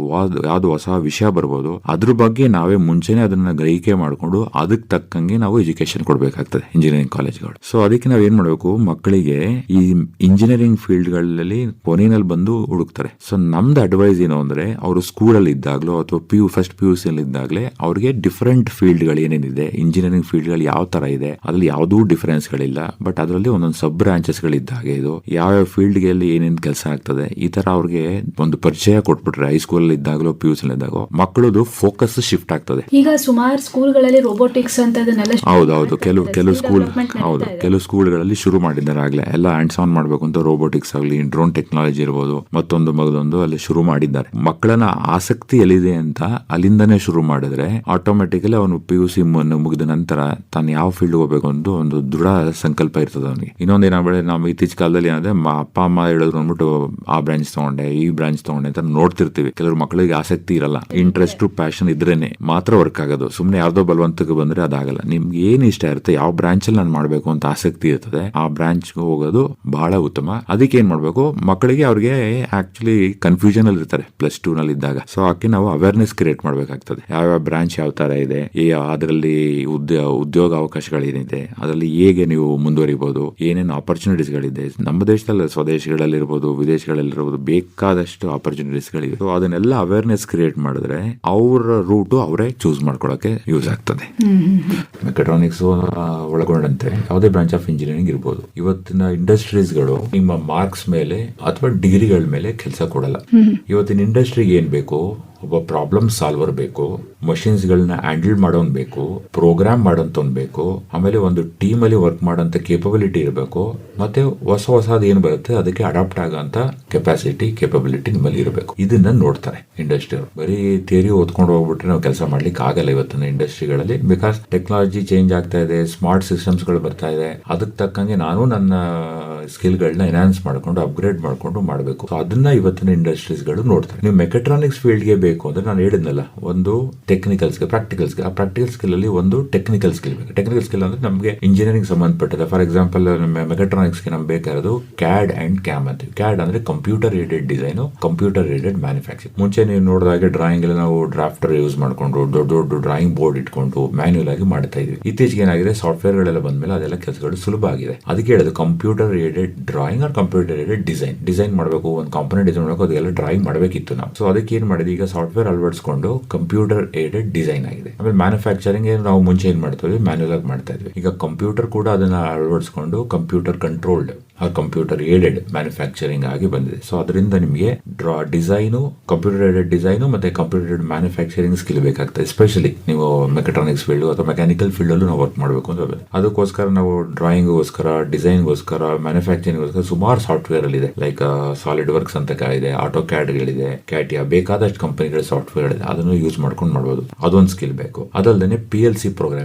ಯಾವ್ದು ಹೊಸ ವಿಷಯ ಬರ್ಬೋದು, ಅದ್ರ ಬಗ್ಗೆ ನಾವೇ ಮುಂಚೆನೆ ಅದನ್ನ ಗ್ರಹಿಕೆ ಮಾಡ್ಕೊಂಡು ಅದಕ್ಕೆ ತಕ್ಕಂಗೆ ನಾವು ಎಜುಕೇಶನ್ ಕೊಡ್ಬೇಕಾಗ್ತದೆ ಇಂಜಿನಿಯರಿಂಗ್ ಕಾಲೇಜ್ಗಳು. ಸೊ ಅದಕ್ಕೆ ನಾವ್ ಏನ್ ಮಾಡ್ಬೇಕು, ಮಕ್ಕಳಿಗೆ ಈ ಇಂಜಿನಿಯರಿಂಗ್ ಫೀಲ್ಡ್ ಗಳಲ್ಲಿ ಕೊನೆಯಲ್ಲಿ ಬಂದು ಹುಡುಕ್ತಾರೆ. ಸೊ ನಮ್ದು ಅಡ್ವೈಸ್ ಏನು ಅಂದ್ರೆ, ಅವರು ಸ್ಕೂಲಲ್ಲಿ ಇದ್ದಾಗಲೋ ಅಥವಾ ಫಸ್ಟ್ PUC ಅಲ್ಲಿ ಇದ್ದಾಗಲೇ ಅವ್ರಿಗೆ ಡಿಫರೆಂಟ್ ಫೀಲ್ಡ್ ಗಳು ಏನೇನಿದೆ, ಇಂಜಿನಿಯರಿಂಗ್ ಫೀಲ್ಡ್ ಗಳು ಯಾವ ತರ ಇದೆ, ಅದ್ರಲ್ಲಿ ಯಾವುದೂ ಡಿಫರೆನ್ಸ್ ಗಳಿಲ್ಲ. ಬಟ್ ಅದರಲ್ಲಿ ಒಂದೊಂದು ಸಬ್ ಬ್ರಾಂಚಸ್ ಗಳಿದ್ದಾಗೆ, ಇದು ಯಾವ ಫೀಲ್ಡ್ ಗೆ ಏನೇನು ಕೆಲಸ ಆಗ್ತದೆ, ಈ ತರ ಅವ್ರಿಗೆ ಒಂದು ಪರಿಚಯ ಕೊಟ್ಬಿಟ್ರೆ ಹೈಸ್ಕೂಲ್ ಅಲ್ಲಿ ಇದ್ದಾಗಲೋ PUC ಅಲ್ಲಿ ಇದ್ದಾಗೋ ಮಕ್ಕಳದು ಫೋಕಸ್ ಶಿಫ್ಟ್ ಆಗ್ತದೆ. ಈಗ ಸುಮಾರು ಸ್ಕೂಲ್ಗಳಲ್ಲಿ ರೋಬೋಟಿಕ್ಸ್ ಅಂತ ಹೌದು, ಕೆಲವು ಸ್ಕೂಲ್ಗಳಲ್ಲಿ ಶುರು ಮಾಡಿದ್ದಾರೆ ಆಗ್ಲೇ. ಎಲ್ಲ ಹ್ಯಾಂಡ್ಸ್ ಆನ್ ಮಾಡ್ಬೇಕು ಅಂತ ರೋಬೋಟಿಕ್ಸ್ ಆಗಲಿ, ಡ್ರೋನ್ ಟೆಕ್ನಾಲಜಿ ಇರ್ಬೋದು, ಮತ್ತೊಂದು ಅಲ್ಲಿ ಶುರು ಮಾಡಿದ್ದಾರೆ. ಮಕ್ಕಳನ್ನ ಆಸಕ್ತಿ ಎಲ್ಲಿದೆ ಅಂತ ಅಲ್ಲಿಂದನೇ ಶುರು ಮಾಡಿದ್ರೆ ಆಟೋಮೆಟಿಕಲಿ ಅವನು PUC ಮುಗಿದ ನಂತರ ತಾನು ಯಾವ ಫೀಲ್ಡ್ ಹೋಗ್ಬೇಕು ಅಂತ ಒಂದು ದೃಢ ಸಂಕಲ್ಪ ಇರ್ತದೆ ಅವನಿಗೆ. ಇನ್ನೊಂದು ಏನಾಗ್ಬೇಡ, ನಾವು ಇತ್ತೀಚಿನ ಕಾಲದಲ್ಲಿ ಏನಂದ್ರೆ ಅಪ್ಪ ಅಮ್ಮ ಹೇಳಿದ್ರು ಅಂದ್ಬಿಟ್ಟು ಆ ಬ್ರಾಂಚ್ ತಗೊಂಡೆ ಈ ಬ್ರಾಂಚ್ ತಗೊಂಡೆ ಅಂತ ನೋಡ್ತಿರ್ತೀವಿ. ಕೆಲವರು ಮಕ್ಕಳಿಗೆ ಆಸಕ್ತಿ ಇರಲ್ಲ, ಇಂಟ್ರೆಸ್ಟ್ ಪ್ಯಾಷನ್ ಇದ್ರೇನೆ ಮಾತ್ರ ವರ್ಕ್ ಆಗೋದು. ಸುಮ್ನೆ ಯಾವ್ದೋ ಬಲವಂತಕ್ಕೆ ಬಂದ್ರೆ ಅದಾಗಲ್ಲ. ನಿಮ್ಗೆ ಏನ್ ಇಷ್ಟ ಇರುತ್ತೆ, ಯಾವ ಬ್ರಾಂಚ್ ಅಲ್ಲಿ ನಾನು ಮಾಡ್ಬೇಕು ಅಂತ ಆಸಕ್ತಿ ಇರ್ತದೆ, ಆ ಬ್ರಾಂಚ್ ಹೋಗೋದು ಬಹಳ ಉತ್ತಮ. ಅದಕ್ಕೆ ಏನ್ ಮಾಡ್ಬೇಕು, ಮಕ್ಕಳಿಗೆ ಅವ್ರಿಗೆ ಆಕ್ಚುಲಿ ಕನ್ಫ್ಯೂಷನ್ ಅಲ್ಲಿ ಇರ್ತಾರೆ +2 ನಲ್ಲಿ ಇದ್ದಾಗ. ಸೊ ಅದಕ್ಕೆ ನಾವು ಅವೇರ್ನೆಸ್ ಕ್ರಿಯೇಟ್ ಮಾಡ್ಬೇಕಾಗ್ತದೆ. ಯಾವ ಬ್ರಾಂಚ್ ಯಾವ ತರ ಇದೆ, ಅದರಲ್ಲಿ ಉದ್ಯೋಗ ಅವಕಾಶಗಳೇನಿದೆ, ಅದರಲ್ಲಿ ಹೇಗೆ ನೀವು ಮುಂದುವರಿಬಹುದು, ಏನೇನು ಆಪರ್ಚುನಿಟೀಸ್ ಗಳಿದೆ, ನಮ್ಮ ದೇಶದಲ್ಲಿ ಸ್ವದೇಶಗಳಲ್ಲಿರ್ಬೋದು ವಿದೇಶಗಳಲ್ಲಿರ್ಬೋದು ಬೇಕಾದಷ್ಟು ಆಪರ್ಚುನಿಟೀಸ್ ಗಳಿವೆ. ಸೊ ಅದನ್ನೆಲ್ಲ ಅವೇರ್ನೆಸ್ ಕ್ರಿಯೇಟ್ ಮಾಡಿದ್ರೆ ಅವರ ರೂಟ್ ಅವರೇ ಚೂಸ್ ಮಾಡ್ಕೊಳ್ಳೋಕೆ ಯೂಸ್ ಆಗ್ತದೆ. ಮೆಕ್ಯಾಟ್ರಾನಿಕ್ಸ್ ಒಳಗೊಂಡಂತೆ ಯಾವುದೇ ಬ್ರಾಂಚ್ ಆಫ್ ಇಂಜಿನಿಯರಿಂಗ್ ಇರ್ಬೋದು. ಇವತ್ತಿನ ಇಂಡಸ್ಟ್ರೀಸ್ಗಳು ನಿಮ್ಮ ಮಾರ್ಕ್ಸ್ ಮೇಲೆ ಅಥವಾ ಡಿಗ್ರಿಗಳ ಮೇಲೆ ಕೆಲಸ ಕೊಡಲ್ಲ. ಇವತ್ತಿನ ಇಂಡಸ್ಟ್ರಿಗೆ ಏನ್ ಬೇಕು, ಒಬ್ಬ ಪ್ರಾಬ್ಲಮ್ ಸಾಲ್ವರ್ ಬೇಕು, ಮಷಿನ್ಸ್ ಗಳನ್ನ ಹ್ಯಾಂಡಲ್ ಮಾಡೋನ್ ಬೇಕು, ಪ್ರೋಗ್ರಾಮ್ ಮಾಡೋಂತವ್ನ್ ಬೇಕು, ಆಮೇಲೆ ಒಂದು ಟೀಮ್ ಅಲ್ಲಿ ವರ್ಕ್ ಮಾಡೋಂತ ಕೇಪಬಿಲಿಟಿ ಇರಬೇಕು, ಮತ್ತೆ ಹೊಸದು ಏನ್ ಬರುತ್ತೆ ಅದಕ್ಕೆ ಅಡಾಪ್ಟ್ ಆಗೋಂತ ಕೇಪಬಿಲಿಟಿ ನಿಮ್ಮಲ್ಲಿ ಇರಬೇಕು. ಇದನ್ನ ನೋಡ್ತಾರೆ ಇಂಡಸ್ಟ್ರಿ. ಬರೀ ಥಿಯರಿ ಓದ್ಕೊಂಡು ಹೋಗ್ಬಿಟ್ರೆ ನಾವು ಕೆಲಸ ಮಾಡ್ಲಿಕ್ಕೆ ಆಗಲ್ಲ ಇವತ್ತಿನ ಇಂಡಸ್ಟ್ರಿಗಳಲ್ಲಿ. ಬಿಕಾಸ್ ಟೆಕ್ನಾಲಜಿ ಚೇಂಜ್ ಆಗ್ತಾ ಇದೆ, ಸ್ಮಾರ್ಟ್ ಸಿಸ್ಟಮ್ಸ್ ಗಳು ಬರ್ತಾ ಇದೆ. ಅದಕ್ಕೆ ತಕ್ಕಂಗೆ ನಾನು ನನ್ನ ಸ್ಕಿಲ್ ಗಳನ್ನ ಎನ್ಹಾನ್ಸ್ ಮಾಡ್ಕೊಂಡು ಅಪ್ಗ್ರೇಡ್ ಮಾಡ್ಕೊಂಡು ಮಾಡಬೇಕು. ಅದನ್ನ ಇವತ್ತಿನ ಇಂಡಸ್ಟ್ರೀಸ್ ಗಳು ನೋಡ್ತಾರೆ. ನೀವು ಮೆಕ್ಯಾಟ್ರಾನಿಕ್ಸ್ ಫೀಲ್ಡ್ ಗೆ ಬೇಕು ಅಂದ್ರೆ ನಾನು ಹೇಳಿದ್ನಲ್ಲ, ಒಂದು ಟೆಕ್ನಿಕಲ್ ಸ್ಕಿಲ್, ಪ್ರಾಕ್ಟಿಕಲ್ ಸ್ಕಿಲ್. ಆ ಪ್ರಾಕ್ಟಿಕಲ್ ಸ್ಕಿಲ್ ಅಲ್ಲಿ ಒಂದು ಟೆಕ್ನಿಕಲ್ ಸ್ಕಿಲ್ ಬೇಕು. ಟೆಕ್ನಿಕಲ್ ಸ್ಕಿಲ್ ಅಂದ್ರೆ ನಮಗೆ ಇಂಜಿನಿಯರಿಂಗ್ ಸಂಬಂಧಪಟ್ಟದ. ಫಾರ್ ಎಕ್ಸಾಂಪಲ್ ಮೆಕ್ಯಾಟ್ರಾನಿಕ್ಸ್ ಗೆ ನಮ್ಗೆ ಬೇಕಾಗಿರೋದು CAD ಅಂಡ್ CAM ಅಂತೀವಿ. CAD ಅಂದ್ರೆ computer aided design, computer aided manufacturing. ಮುಂಚೆ ನೀವು ನೋಡಿದಾಗೆ ಡ್ರಾಯಿಂಗ್ ಎಲ್ಲ ನಾವು ಡ್ರಾಫ್ಟರ್ ಯೂಸ್ ಮಾಡ್ಕೊಂಡು ದೊಡ್ಡ ಡ್ರಾಯಿಂಗ್ ಬೋರ್ಡ್ ಇಟ್ಕೊಂಡು ಮ್ಯಾನ್ಯುಯಲ್ ಆಗಿ ಮಾಡ್ತಾ ಇದ್ವಿ. ಇತ್ತೀಚೆಗೆ ಏನಾಗಿದೆ, ಸಾಫ್ಟ್ವೇರ್ ಗಳೆಲ್ಲ ಬಂದ್ಮೇಲೆ ಅದೆಲ್ಲ ಕೆಲಸಗಳು ಸುಲಭ ಆಗಿದೆ. ಅದಕ್ಕೆ ಹೇಳೋದು computer aided drawing or computer aided design ಮಾಡಬೇಕು. ಒಂದು ಕಾಂಪೋನೆಂಟ್ ಡಿಸೈನ್ ಮಾಡಬೇಕು, ಅದೆಲ್ಲ ಡ್ರಾಯಿಂಗ್ ಮಾಡಬೇಕಿತ್ತು ನಾವು. ಸೊ ಅದಕ್ಕೆ ಏನ್ ಮಾಡಿದ್ವಿ, ಈಗ ಸಾಫ್ಟ್ವೇರ್ ಅಳವಡಿಸಿಕೊಂಡು ಕಂಪ್ಯೂಟರ್ ಏಡೆಡ್ ಡಿಸೈನ್ ಆಗಿದೆ. ಆಮೇಲೆ ಮ್ಯಾನುಫ್ಯಾಕ್ಚರಿಂಗ್ ನಾವು ಮುಂಚೆ ಏನ್ ಮಾಡ್ತೀವಿ, ಮ್ಯಾನ್ಯುಯಲ್ ಆಗಿ ಮಾಡ್ತಾ ಇದ್ವಿ. ಈಗ ಕಂಪ್ಯೂಟರ್ ಕೂಡ ಅದನ್ನ ಅಳವಡಿಸಿಕೊಂಡು computer controlled computer aided manufacturing ಆಗಿ ಬಂದಿದೆ. ಸೊ ಅದರಿಂದ ನಿಮಗೆ ಡಿಸೈನು, ಕಂಪ್ಯೂಟರ್ ಏಡೆಡ್ ಡಿಸೈನು ಮತ್ತೆ ಕಂಪ್ಯೂಟರ್ ಏಡೆಡ್ ಮ್ಯಾನುಫ್ಯಾಕ್ಚರಿಂಗ್ ಸ್ಕಿಲ್ ಬೇಕಾಗ್ತದೆ. ಎಸ್ಪೆಷಲಿ ನೀವು ಮೆಕ್ಯಾಟ್ರಾನಿಕ್ಸ್ ಫೀಲ್ಡ್ ಅಥವಾ ಮೆಕ್ಯಾನಿಕಲ್ ಫೀಲ್ಡ್ ಅಲ್ಲೂ ನಾವು ವರ್ಕ್ ಮಾಡಬೇಕು ಅಂತ. ಅದಕ್ಕೋಸ್ಕರ ನಾವು ಡ್ರಾಯಿಂಗ್ಗೋಸ್ಕರ, ಡಿಸೈನ್ಗೋಸ್ಕರ, ಮ್ಯಾನುಫ್ಯಾಕ್ಚರಿಂಗ್ಗೋಸ್ಕರ ಸುಮಾರು ಸಾಫ್ಟ್ವೇರ್ ಅಲ್ಲಿ ಇದೆ. ಲೈಕ್ ಸಾಲಿಡ್ ವರ್ಕ್ಸ್ ಅಂತ ಇದೆ, ಆಟೋ ಕ್ಯಾಡ್ಗಳಿದೆ, ಕ್ಯಾಟಿಯಾ, ಬೇಕಾದಷ್ಟು ಕಂಪನಿಗಳ ಸಾಫ್ಟ್ವೇರ್ ಇದೆ. ಅದನ್ನು ಯೂಸ್ ಮಾಡ್ಕೊಂಡು ಮಾಡಬಹುದು. ಅದೊಂದು ಸ್ಕಿಲ್ ಬೇಕು. ಅದಲ್ಲದೆ PLC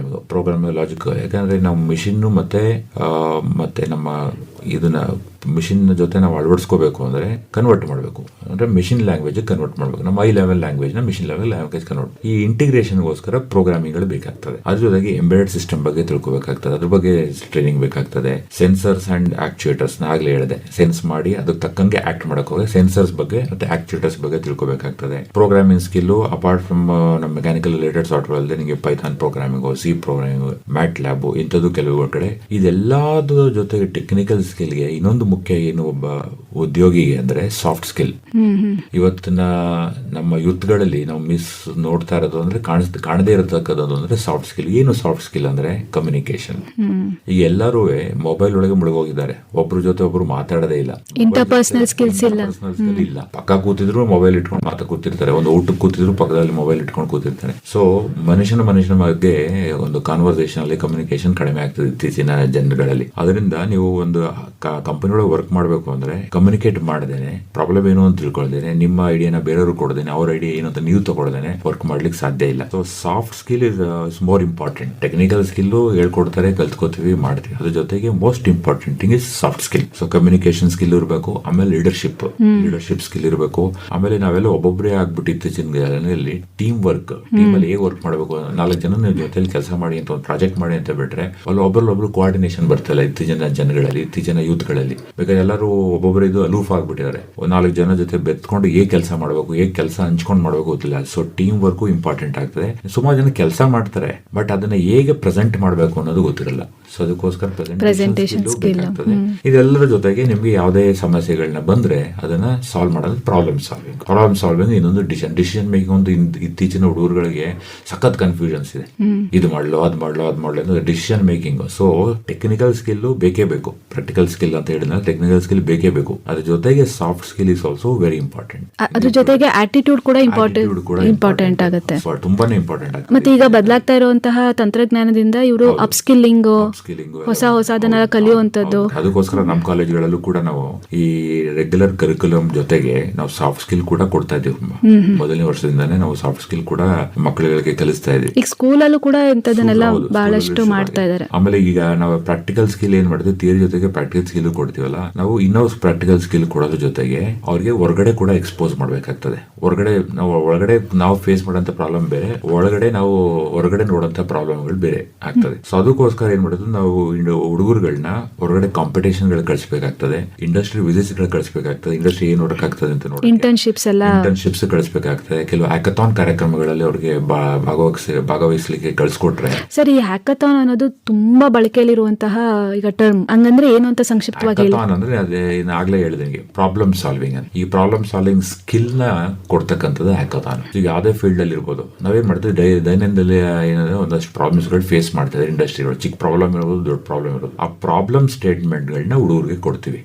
ಪ್ರೋಗ್ರಾಮಿಂಗ್ ಲಾಜಿಕ್. ಯಾಕಂದ್ರೆ ನಾವು ಮಿಷಿನ್ ಮತ್ತೆ ನಮ್ಮ ಇದನ್ನ ಮಿಷಿನ್ ಜೊತೆ ನಾವು ಅಳವಡಿಸ್ಕೋಬೇಕು ಅಂದ್ರೆ ಕನ್ವರ್ಟ್ ಮಾಡಬೇಕು. ಅಂದ್ರೆ ಮಿಷಿನ್ ಲ್ಯಾಂಗ್ವೇಜ್ ಕನ್ವರ್ಟ್ ಮಾಡಬೇಕು. ನಮ್ಮ ಹೈ ಲೆವೆಲ್ ಲ್ಯಾಂಗ್ವೇಜ್ ನ ಮಿಷಿನ್ ಲೆವೆಲ್ ಲ್ಯಾಂಗ್ವೇಜ್ ಕನ್ವರ್ಟ್. ಈ ಇಂಟಿಗ್ರೇಷನ್ಗೋಸ್ಕರ ಪ್ರೋಗ್ರಾಮಿಂಗ್ ಗಳು ಬೇಕಾಗ್ತದೆ. ಅದ್ರ ಜೊತೆಗೆ ಎಂಬೆಡೆಡ್ ಸಿಸ್ಟಮ್ ಬಗ್ಗೆ ತಿಳ್ಕೋಬೇಕಾಗ್ತದೆ. ಅದ್ರ ಬಗ್ಗೆ ಟ್ರೈನಿಂಗ್ ಬೇಕಾಗ್ತದೆ. ಸೆನ್ಸರ್ಸ್ ಅಂಡ್ ಆಕ್ಚುಯೇಟರ್ಸ್ ಆಗ್ಲೇ ಹೇಳಿದೆ, ಸೆನ್ಸ್ ಮಾಡಿ ಅದಕ್ಕೆ ತಕ್ಕಂಗೆ ಆಕ್ಟ್ ಮಾಡಕ್ ಹೋಗಿ ಸೆನ್ಸರ್ಸ್ ಬಗ್ಗೆ ಮತ್ತೆ ಆಕ್ಚುಯೇಟರ್ಸ್ ಬಗ್ಗೆ ತಿಳ್ಕೋಬೇಕಾಗ್ತದೆ. ಪ್ರೋಗ್ರಾಮಿಂಗ್ ಸ್ಕಿಲ್ ಅಪಾರ್ಟ್ ಫ್ರಮ್ ನಮ್ಮ ಮೆಕ್ಯಾನಿಕಲ್ ರಿಲೇಟೆಡ್ ಸಾಫ್ಟ್ವೇರ್ ಅಲ್ಲದೆ ನಿಮಗೆ Python programming, C programming, mat lab ಇಂಥದ್ದು ಕೆಲವು ಕಡೆ. ಇದೆಲ್ಲದ ಜೊತೆಗೆ ಟೆಕ್ನಿಕಲ್ ಸ್ಕಿಲ್ಗೆ ಇನ್ನೊಂದು ಮುಖ್ಯ ಏನು ಒಬ್ಬ ಉದ್ಯೋಗಿಗೆ ಅಂದ್ರೆ ಸಾಫ್ಟ್ ಸ್ಕಿಲ್. ಇವತ್ತಿನ ನಮ್ಮ ಯೂತ್ಗಳಲ್ಲಿ ನಾವು ಮಿಸ್ ನೋಡ್ತಾ ಇರೋದು ಅಂದ್ರೆ ಕಾಣದೇ ಇರತಕ್ಕದ್ದು ಅಂದ್ರೆ ಸಾಫ್ಟ್ ಸ್ಕಿಲ್. ಏನು ಸಾಫ್ಟ್ ಸ್ಕಿಲ್ ಅಂದ್ರೆ ಕಮ್ಯುನಿಕೇಶನ್. ಈಗ ಎಲ್ಲರೂ ಮೊಬೈಲ್ ಒಳಗೆ ಮುಳುಗೋಗಿದ್ದಾರೆ. ಒಬ್ರ ಜೊತೆ ಒಬ್ರು ಮಾತಾಡೋದೇ ಇಲ್ಲ. ಇಂಟರ್ಪರ್ಸನಲ್ ಸ್ಕಿಲ್ಸ್ ಇಲ್ಲ. ಪಕ್ಕ ಕೂತಿದ್ರು ಮೊಬೈಲ್ ಇಟ್ಕೊಂಡು ಮಾತಾ ಕೂತಿರ್ತಾರೆ. ಒಂದು ಊಟಕ್ಕೆ ಕೂತಿದ್ರು ಪಕ್ಕದಲ್ಲಿ ಮೊಬೈಲ್ ಇಟ್ಕೊಂಡು ಕೂತಿರ್ತಾರೆ. ಸೊ ಮನುಷ್ಯನ ಮಧ್ಯೆ ಒಂದು ಕಾನ್ವರ್ಸೇಷನ್ ಅಲ್ಲಿ ಕಮ್ಯುನಿಕೇಶನ್ ಕಡಿಮೆ ಆಗ್ತದೆ ಇತ್ತೀಚಿನ ಜನಗಳಲ್ಲಿ. ಅದರಿಂದ ನೀವು ಒಂದು ಕಂಪನಿ ಒಳಗೆ ವರ್ಕ್ ಮಾಡಬೇಕು ಅಂದ್ರೆ ಕಮ್ಯುನಿಕೇಟ್ ಮಾಡದೇನೆ, ಪ್ರಾಬ್ಲಮ್ ಏನು ಅಂತ ತಿಳ್ಕೊಳ್ದೇನೆ, ನಿಮ್ಮ ಐಡಿಯಾನ ಬೇರೆಯವರು ಕೊಡದೇನೆ, ಅವ್ರ ಐಡಿಯಾ ಏನು ಅಂತ ನೀವು ತಗೊಳ್ದೇನೆ ವರ್ಕ್ ಮಾಡ್ಲಿಕ್ಕೆ ಸಾಧ್ಯ ಇಲ್ಲ. So soft skill is more important. Technical skill ಹೇಳ್ಕೊಡ್ತಾರೆ, ಕಲ್ತ್ಕೋತೀವಿ, ಮಾಡ್ತೀವಿ. ಅದ್ರ ಜೊತೆಗೆ most important thing is soft skill. So communication skill ಇರಬೇಕು, ಆಮೇಲೆ ಲೀಡರ್ಶಿಪ್ ಸ್ಕಿಲ್ ಇರಬೇಕು. ಆಮೇಲೆ ನಾವೆಲ್ಲ ಒಬ್ಬೊಬ್ಬರೇ ಆಗ್ಬಿಟ್ಟು ಇತ್ತೀಚಿನ ದಿನಗಳಲ್ಲಿ ಟೀಮ್ ಅಲ್ಲಿ ಹೇಗೆ ವರ್ಕ್ ಮಾಡಬೇಕು, 4 ಜನ ಜೊತೆಲಿ ಕೆಲಸ ಮಾಡಿ ಅಂತ ಒಂದು ಪ್ರಾಜೆಕ್ಟ್ ಮಾಡಿ ಅಂತ ಬಿಟ್ರೆ ಅಲ್ಲಿ ಒಬ್ಬರೊಬ್ರು ಕೋಆರ್ಡಿನೇಷನ್ ಬರ್ತಿಲ್ಲ ಇತ್ತೀಚಿನ ಜನಗಳಲ್ಲಿ, ಇತ್ತೀಚಿನ ಯೂತ್ಗಳಲ್ಲಿ. ಬೇಕಾದ್ರೆ ಎಲ್ಲರೂ ಒಬ್ಬೊಬ್ಬರು ಇದು ಅಲೂಫ್ ಆಗ್ಬಿಟ್ಟಿದ್ದಾರೆ. 4 ಜನ ಜೊತೆ ಬೆತ್ಕೊಂಡು ಹೇಗೆ ಕೆಲಸ ಮಾಡಬೇಕು, ಹೇಗೆ ಕೆಲಸ ಹಂಚ್ಕೊಂಡು ಮಾಡಬೇಕು ಗೊತ್ತಿಲ್ಲ. ಸೊ ಟೀಮ್ ವರ್ಕು ಇಂಪಾರ್ಟೆಂಟ್ ಆಗ್ತದೆ. ಸುಮಾರು ಜನ ಕೆಲಸ ಮಾಡ್ತಾರೆ, ಬಟ್ ಅದನ್ನ ಹೇಗೆ ಪ್ರೆಸೆಂಟ್ ಮಾಡಬೇಕು ಅನ್ನೋದು ಗೊತ್ತಿರಲ್ಲ. ಸೊ ಅದಕ್ಕೋಸ್ಕರ ಪ್ರೆಸೆಂಟೇಷನ್ ಸ್ಕಿಲ್ ಬೇಕಾಗ್ತದೆ. ಇದೆಲ್ಲರ ಜೊತೆಗೆ ನಿಮ್ಗೆ ಯಾವುದೇ ಸಮಸ್ಯೆಗಳನ್ನ ಬಂದ್ರೆ ಅದನ್ನ ಸಾಲ್ವ್ ಮಾಡೋದು ಪ್ರಾಬ್ಲಮ್ ಸಾಲ್ವಿಂಗ್. ಇನ್ನೊಂದು ಡಿಸಿಷನ್ ಮೇಕಿಂಗ್. ಒಂದು ಇತ್ತೀಚಿನ ಹುಡುಗರುಗಳಿಗೆ ಸಖತ್ ಕನ್ಫ್ಯೂಷನ್ಸ್ ಇದೆ. ಇದು ಮಾಡ್ಲೋ ಅದ್ ಮಾಡ್ಲೋ ಅನ್ನೋದು decision making. So technical skill ಬೇಕೇ ಬೇಕು, ಪ್ರಾಕ್ಟಿಕಲ್ ಟೆಕ್ನಿಕಲ್ ಸ್ಕಿಲ್ ಅಂತ ಹೇಳಿದ್ರೆ ಟೆಕ್ನಿಕಲ್ ಸ್ಕಿಲ್ ಬೇಕೇ ಬೇಕು. ಅದ್ರ ಜೊತೆಗೆ soft skill is also very important. ಅದ್ರ ಜೊತೆಗೆ ಆಟಿಟ್ಯೂಡ್ ಕೂಡ ಇಂಪಾರ್ಟೆಂಟ್ ಆಗುತ್ತೆ, ತುಂಬಾನೇ ಇಂಪಾರ್ಟೆಂಟ್ ಆಗುತ್ತೆ. ಮತ್ತೆ ಈಗ ಬದಲಾಗ್ತಾ ಇರುವಂತಹ ತಂತ್ರಜ್ಞಾನದಿಂದ ಇವರು ಅಪ್ಸ್ಕಿಲ್ಲಿಂಗ್ ಹೊಸದನ್ನ ಕಲಿಯುವಂತದ್ದು. ಅದಕ್ಕೋಸ್ಕರ ನಮ್ಮ ಕಾಲೇಜ್ಗಳಲ್ಲೂ ಕೂಡ ನಾವು ಈ ರೆಗ್ಯುಲರ್ ಕರಿಕ್ಯುಲಮ್ ಜೊತೆಗೆ ನಾವು ಸಾಫ್ಟ್ ಸ್ಕಿಲ್ ಕೂಡ ಕೊಡ್ತಾ ಇದ್ದೀವಿ. ಮೊದಲನೇ ವರ್ಷದಿಂದಾನೇ ನಾವು ಸಾಫ್ಟ್ ಸ್ಕಿಲ್ ಕೂಡ ಮಕ್ಕಳುಗಳಿಗೆ ಕಲಿಸ್ತಾ ಇದ್ದೀವಿ. ಈಗ ಸ್ಕೂಲಲ್ಲೂ ಕೂಡ ಇಂಥದನ್ನೆಲ್ಲ ಬಹಳಷ್ಟು ಮಾಡ್ತಾ ಇದ್ದಾರೆ. ಆಮೇಲೆ ಈಗ ನಾವು ಪ್ರಾಕ್ಟಿಕಲ್ ಸ್ಕಿಲ್ ಏನ್ ಮಾಡ್ತೀವಿ, ಥಿಯರಿ ಜೊತೆಗೆ ಪ್ರಾಕ್ಟಿಕಲ್ ಸ್ಕಿಲ್ ಕೊಡ್ತೀವಲ್ಲ, ನಾವು ಇನ್ನೊಂದು ಪ್ರಾಕ್ಟಿಕಲ್ ಸ್ಕಿಲ್ ಕೊಡೋದ್ರ ಜೊತೆಗೆ ಅವ್ರಿಗೆ ಹೊರಗಡೆ ಕೂಡ ಎಕ್ಸ್ಪೋಸ್ ಮಾಡ್ಬೇಕಾಗ್ತದೆ. ಒಳಗಡೆ ನಾವು ಫೇಸ್ ಮಾಡೋಂಥ ಪ್ರಾಬ್ಲಮ್ ಬೇರೆ, ನಾವು ಹೊರಗಡೆ ನೋಡೋಂಥ ಪ್ರಾಬ್ಲಮ್ಗಳು ಬೇರೆ ಆಗ್ತದೆ. ಸೊ ಅದಕ್ಕೋಸ್ಕರ ಏನ್ ಮಾಡೋದು, ನಾವು ಹುಡುಗರುಗಳನ್ನ ಹೊರಗಡೆ ಕಾಂಪಿಟೇಷನ್ ಗಳು ಕಳಿಸಬೇಕಾಗ್ತದೆ, ಇಂಡಸ್ಟ್ರಿ ವಿಸಿಟ್ಸ್ ಗಳು ಕಳಿಸಬೇಕಾಗ್ತದೆ, ಇಂಡಸ್ಟ್ರಿ ಏನ್ ನೋಡಕ್ಕಾಗ್ತದೆ ಅಂತ ನೋಡಿ ಇಂಟರ್ನ್ಶಿಪ್ಸ್ ಕಳಿಸಬೇಕಾಗ್ತದೆ. ಕೆಲವು ಹ್ಯಾಕಥಾನ್ ಕಾರ್ಯಕ್ರಮಗಳಲ್ಲಿ ಅವ್ರಿಗೆ ಭಾಗವಹಿಸಲಿಕ್ಕೆ ಕಳಿಸ್ಕೊಟ್ರೆ. ಸರ್, ಈ ಹ್ಯಾಕಥಾನ್ ಅನ್ನೋದು ತುಂಬಾ ಬಳಕೆಯಲ್ಲಿರುವಂತಹ ಈಗ ಟರ್ಮ್, ಹಂಗಂದ್ರೆ ಏನು ಅಂತ ಸಂಕ್ಷಿಪ್ತವಾಗಿ ಹೇಳಿ. ಹ್ಯಾಕಥಾನ್ ಅಂದ್ರೆ ಅದೇ ಆಗ್ಲೇ ಹೇಳಿದಂಗೆ ಪ್ರಾಬ್ಲಮ್ ಸಾಲ್ವಿಂಗ್ ಅಂತ. ಈ ಪ್ರಾಬ್ಲಮ್ ಸಾಲ್ವಿಂಗ್ ಸ್ಕಿಲ್ ನ ಕೊಡ್ತಕ್ಕಂಥದ್ದು ಹ್ಯಾಕಥಾನ್. ಈಗ ಯಾವುದೇ ಫೀಲ್ಡ್ ಅಲ್ಲಿ ಇರ್ಬೋದು, ನಾವೇನ್ ಮಾಡ್ತೀವಿ ದೈನಂದಿನ ಏನಂದ್ರೆ ಒಂದಷ್ಟು ಪ್ರಾಬ್ಲಮ್ಸ್ ಗಳು ಫೇಸ್ ಮಾಡ್ತಾ ಇದ್ದಾರೆ ಇಂಡಸ್ಟ್ರಿಗಳು. ಚಿಕ್ಕ ಪ್ರಾಬ್ಲಮ್ ಇರ್ಬೋದು, ದೊಡ್ಡ ಪ್ರಾಬ್ಲಮ್ ಇರ್ಬೋದು. ಆ ಪ್ರಾಬ್ಲಮ್ ಸ್ಟೇಟ್ಮೆಂಟ್ ಗಳನ್ನ ಹುಡುಗರಿಗೆ ಕೊಡ್ತೀವಿ.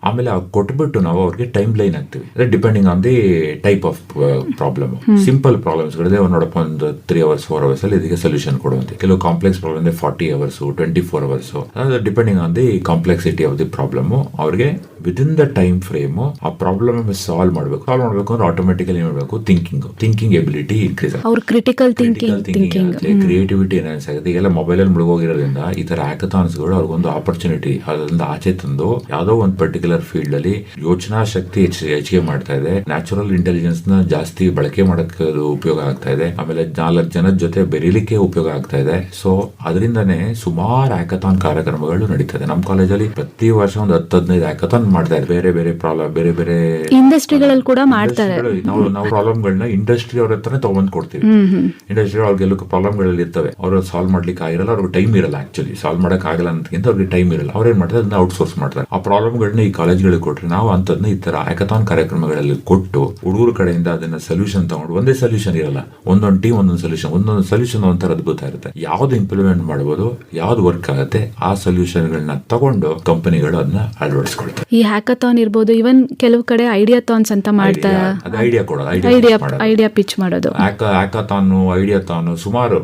ಆಮೇಲೆ ಕೊಟ್ಬಿಟ್ಟು ನಾವು ಅವ್ರಿಗೆ ಟೈಮ್ ಲೈನ್ ಹಾಕ್ತಿವಿ, depending on the type of problem. Simple problems ಗಳಿದೆ, ನೋಡಪ್ಪ ಒಂದು 3 hours 4 hours ಅಲ್ಲಿ ಇದಕ್ಕೆ ಸೊಲ್ಯೂಷನ್ ಕೊಡುವಂತೆ. ಕೆಲವು complex problem 40 hours 24 hours, depending on the complexity of the problem. ಅವ್ರಿಗೆ ವಿದಿನ್ ದ ಟೈಮ್ ಫ್ರೇಮ್ ಆ ಪ್ರಾಬ್ಲಮ್ ಸಾಲ್ವ್ ಮಾಡಬೇಕು ಅಂದ್ರೆ ಆಟೋಮೆಟಿಕಲಿ ಏನ್ ಮಾಡಬೇಕು, ಥಿಂಕಿಂಗ್ ಎಬಿಲಿಟಿ ಇನ್ಕ್ರೀಸ್ ಆಗುತ್ತೆ. ಅವ್ರ ಕ್ರಿಟಿಕಲ್ ಥಿಂಕಿಂಗ್ ಕ್ರಿಯೇಟಿವಿಟಿ ಎನ್ಹಾನ್ಸ್ ಆಗುತ್ತೆ. ಈಗೆಲ್ಲ ಮೊಬೈಲ್ ಅಲ್ಲಿ ಮುಳುಗೋಗಿರೋದ್ರಿಂದ ಈ ತರ ಹ್ಯಾಕಥಾನ್ಸ್ ಗಳು ಅವ್ರಿಗೊಂದು ಆಪರ್ಚುನಿಟಿ, ಅದರಿಂದ ಆಚೆ ತಂದು ಯಾವುದೋ ಒಂದು ಪರ್ಟಿಕ್ಯುಲರ್ ಫೀಲ್ಡ್ ಅಲ್ಲಿ ಯೋಚನಾ ಶಕ್ತಿ ಹೆಚ್ಚಿಗೆ ಮಾಡ್ತಾ ಇದೆ. ನ್ಯಾಚುರಲ್ ಇಂಟೆಲಿಜೆನ್ಸ್ ನ ಜಾಸ್ತಿ ಬಳಕೆ ಮಾಡಕ್ಕೆ ಉಪಯೋಗ ಆಗ್ತಾ ಇದೆ. ಆಮೇಲೆ 4 ಜನದ ಜೊತೆ ಬೆರೀಲಿಕ್ಕೆ ಉಪಯೋಗ ಆಗ್ತಾ ಇದೆ. ಸೊ ಅದರಿಂದಾನೇ ಸುಮಾರು ಹ್ಯಾಕಥಾನ್ ಕಾರ್ಯಕ್ರಮಗಳು ನಡೀತದೆ. ನಮ್ಮ ಕಾಲೇಜಲ್ಲಿ ಪ್ರತಿ ವರ್ಷ ಒಂದು 10-15 ಹ್ಯಾಕಥಾನ್ ಮಾಡ್ತಾ ಇದೆ. ಬೇರೆ ಪ್ರಾಬ್ಲಮ್, ಬೇರೆ ಇಂಡಸ್ಟ್ರಿಗಳಲ್ಲಿ ಕೂಡ ಮಾಡ್ತಾರೆ. ನಾವು ಪ್ರಾಬ್ಲಮ್ಗಳನ್ನ ಇಂಡಸ್ಟ್ರಿ ಅವ್ರ ಹತ್ರನೇ ತಗೊಂಡ್ ಕೊಡ್ತೀವಿ. ಇಂಡಸ್ಟ್ರಿ ಅವ್ರಿಗೆ ಎಲ್ಲೂ ಪ್ರಾಬ್ಲಮ್ಗಳಲ್ಲಿ ಇರ್ತವೆ, ಅವ್ರು ಸಾಲ್ವ್ ಮಾಡ್ಲಿಕ್ಕೆ ಆಗಿರಲ್ಲ, ಅವ್ರಿಗೆ ಟೈಮ್ ಇರಲ್ಲ. ಆಕ್ಚುಲಿ ಸಾಲ್ವ್ ಮಾಡಕ್ ಆಗಲ್ಲ ಅಂತಕ್ಕಿಂತ ಅವ್ರಿಗೆ ಟೈಮ್ ಇರಲ್ಲ. ಅವ್ರೇನ್ ಮಾಡ್ತಾರೆ, ಅದನ್ನ ಔಟ್ಸೋರ್ಸ್ ಮಾಡ್ತಾರೆ. ಆ ಪ್ರಾಬ್ಲಮ್ಗಳನ್ನ ಈ ಕಾಲೇಜ್ಗಳಿಗೆ ಕೊಟ್ರೆ ನಾವು ಅಂತದ್ನ ಈ ತರ ಹ್ಯಾಕಥಾನ್ ಕಾರ್ಯಕ್ರಮಗಳಲ್ಲಿ ಕೊಟ್ಟು ಹುಡುಗರ ಕಡೆಯಿಂದ ಅದನ್ನ ಸೊಲ್ಯೂಷನ್ ತಗೊಂಡು, ಒಂದೇ ಸೊಲ್ಯೂಷನ್ ಇರಲ್ಲ, ಒಂದೊಂದು ಟೀಮ್ ಒಂದೊಂದು ಸೊಲ್ಯೂಷನ್ ಒಂಥರ ಅದ್ಭುತ ಇರುತ್ತೆ. ಯಾವ್ದು ಇಂಪ್ಲಿಮೆಂಟ್ ಮಾಡಬಹುದು, ಯಾವ್ದು ವರ್ಕ್ ಆಗುತ್ತೆ, ಆ ಸೊಲ್ಯೂಷನ್ ಗಳನ್ನ ತಗೊಂಡು ಕಂಪನಿಗಳು ಅದನ್ನ ಅಳವಡಿಸ್ಕೊಳ್ತಾರೆ. ಈ ಹ್ಯಾಕಥಾನ್ ಇರ್ಬೋದು, ಇವನ್ ಕೆಲವು ಕಡೆ ಐಡಿಯಾಥಾನ್ಸ್ ಅಂತ ಮಾಡ್ತಾರೆ. ಐಡಿಯಾ ಪಿಚ್ ಮಾಡೋದು, ಹ್ಯಾಕಥಾನ್, ಐಡಿಯಾಥಾನ್ ಸುಮಾರು.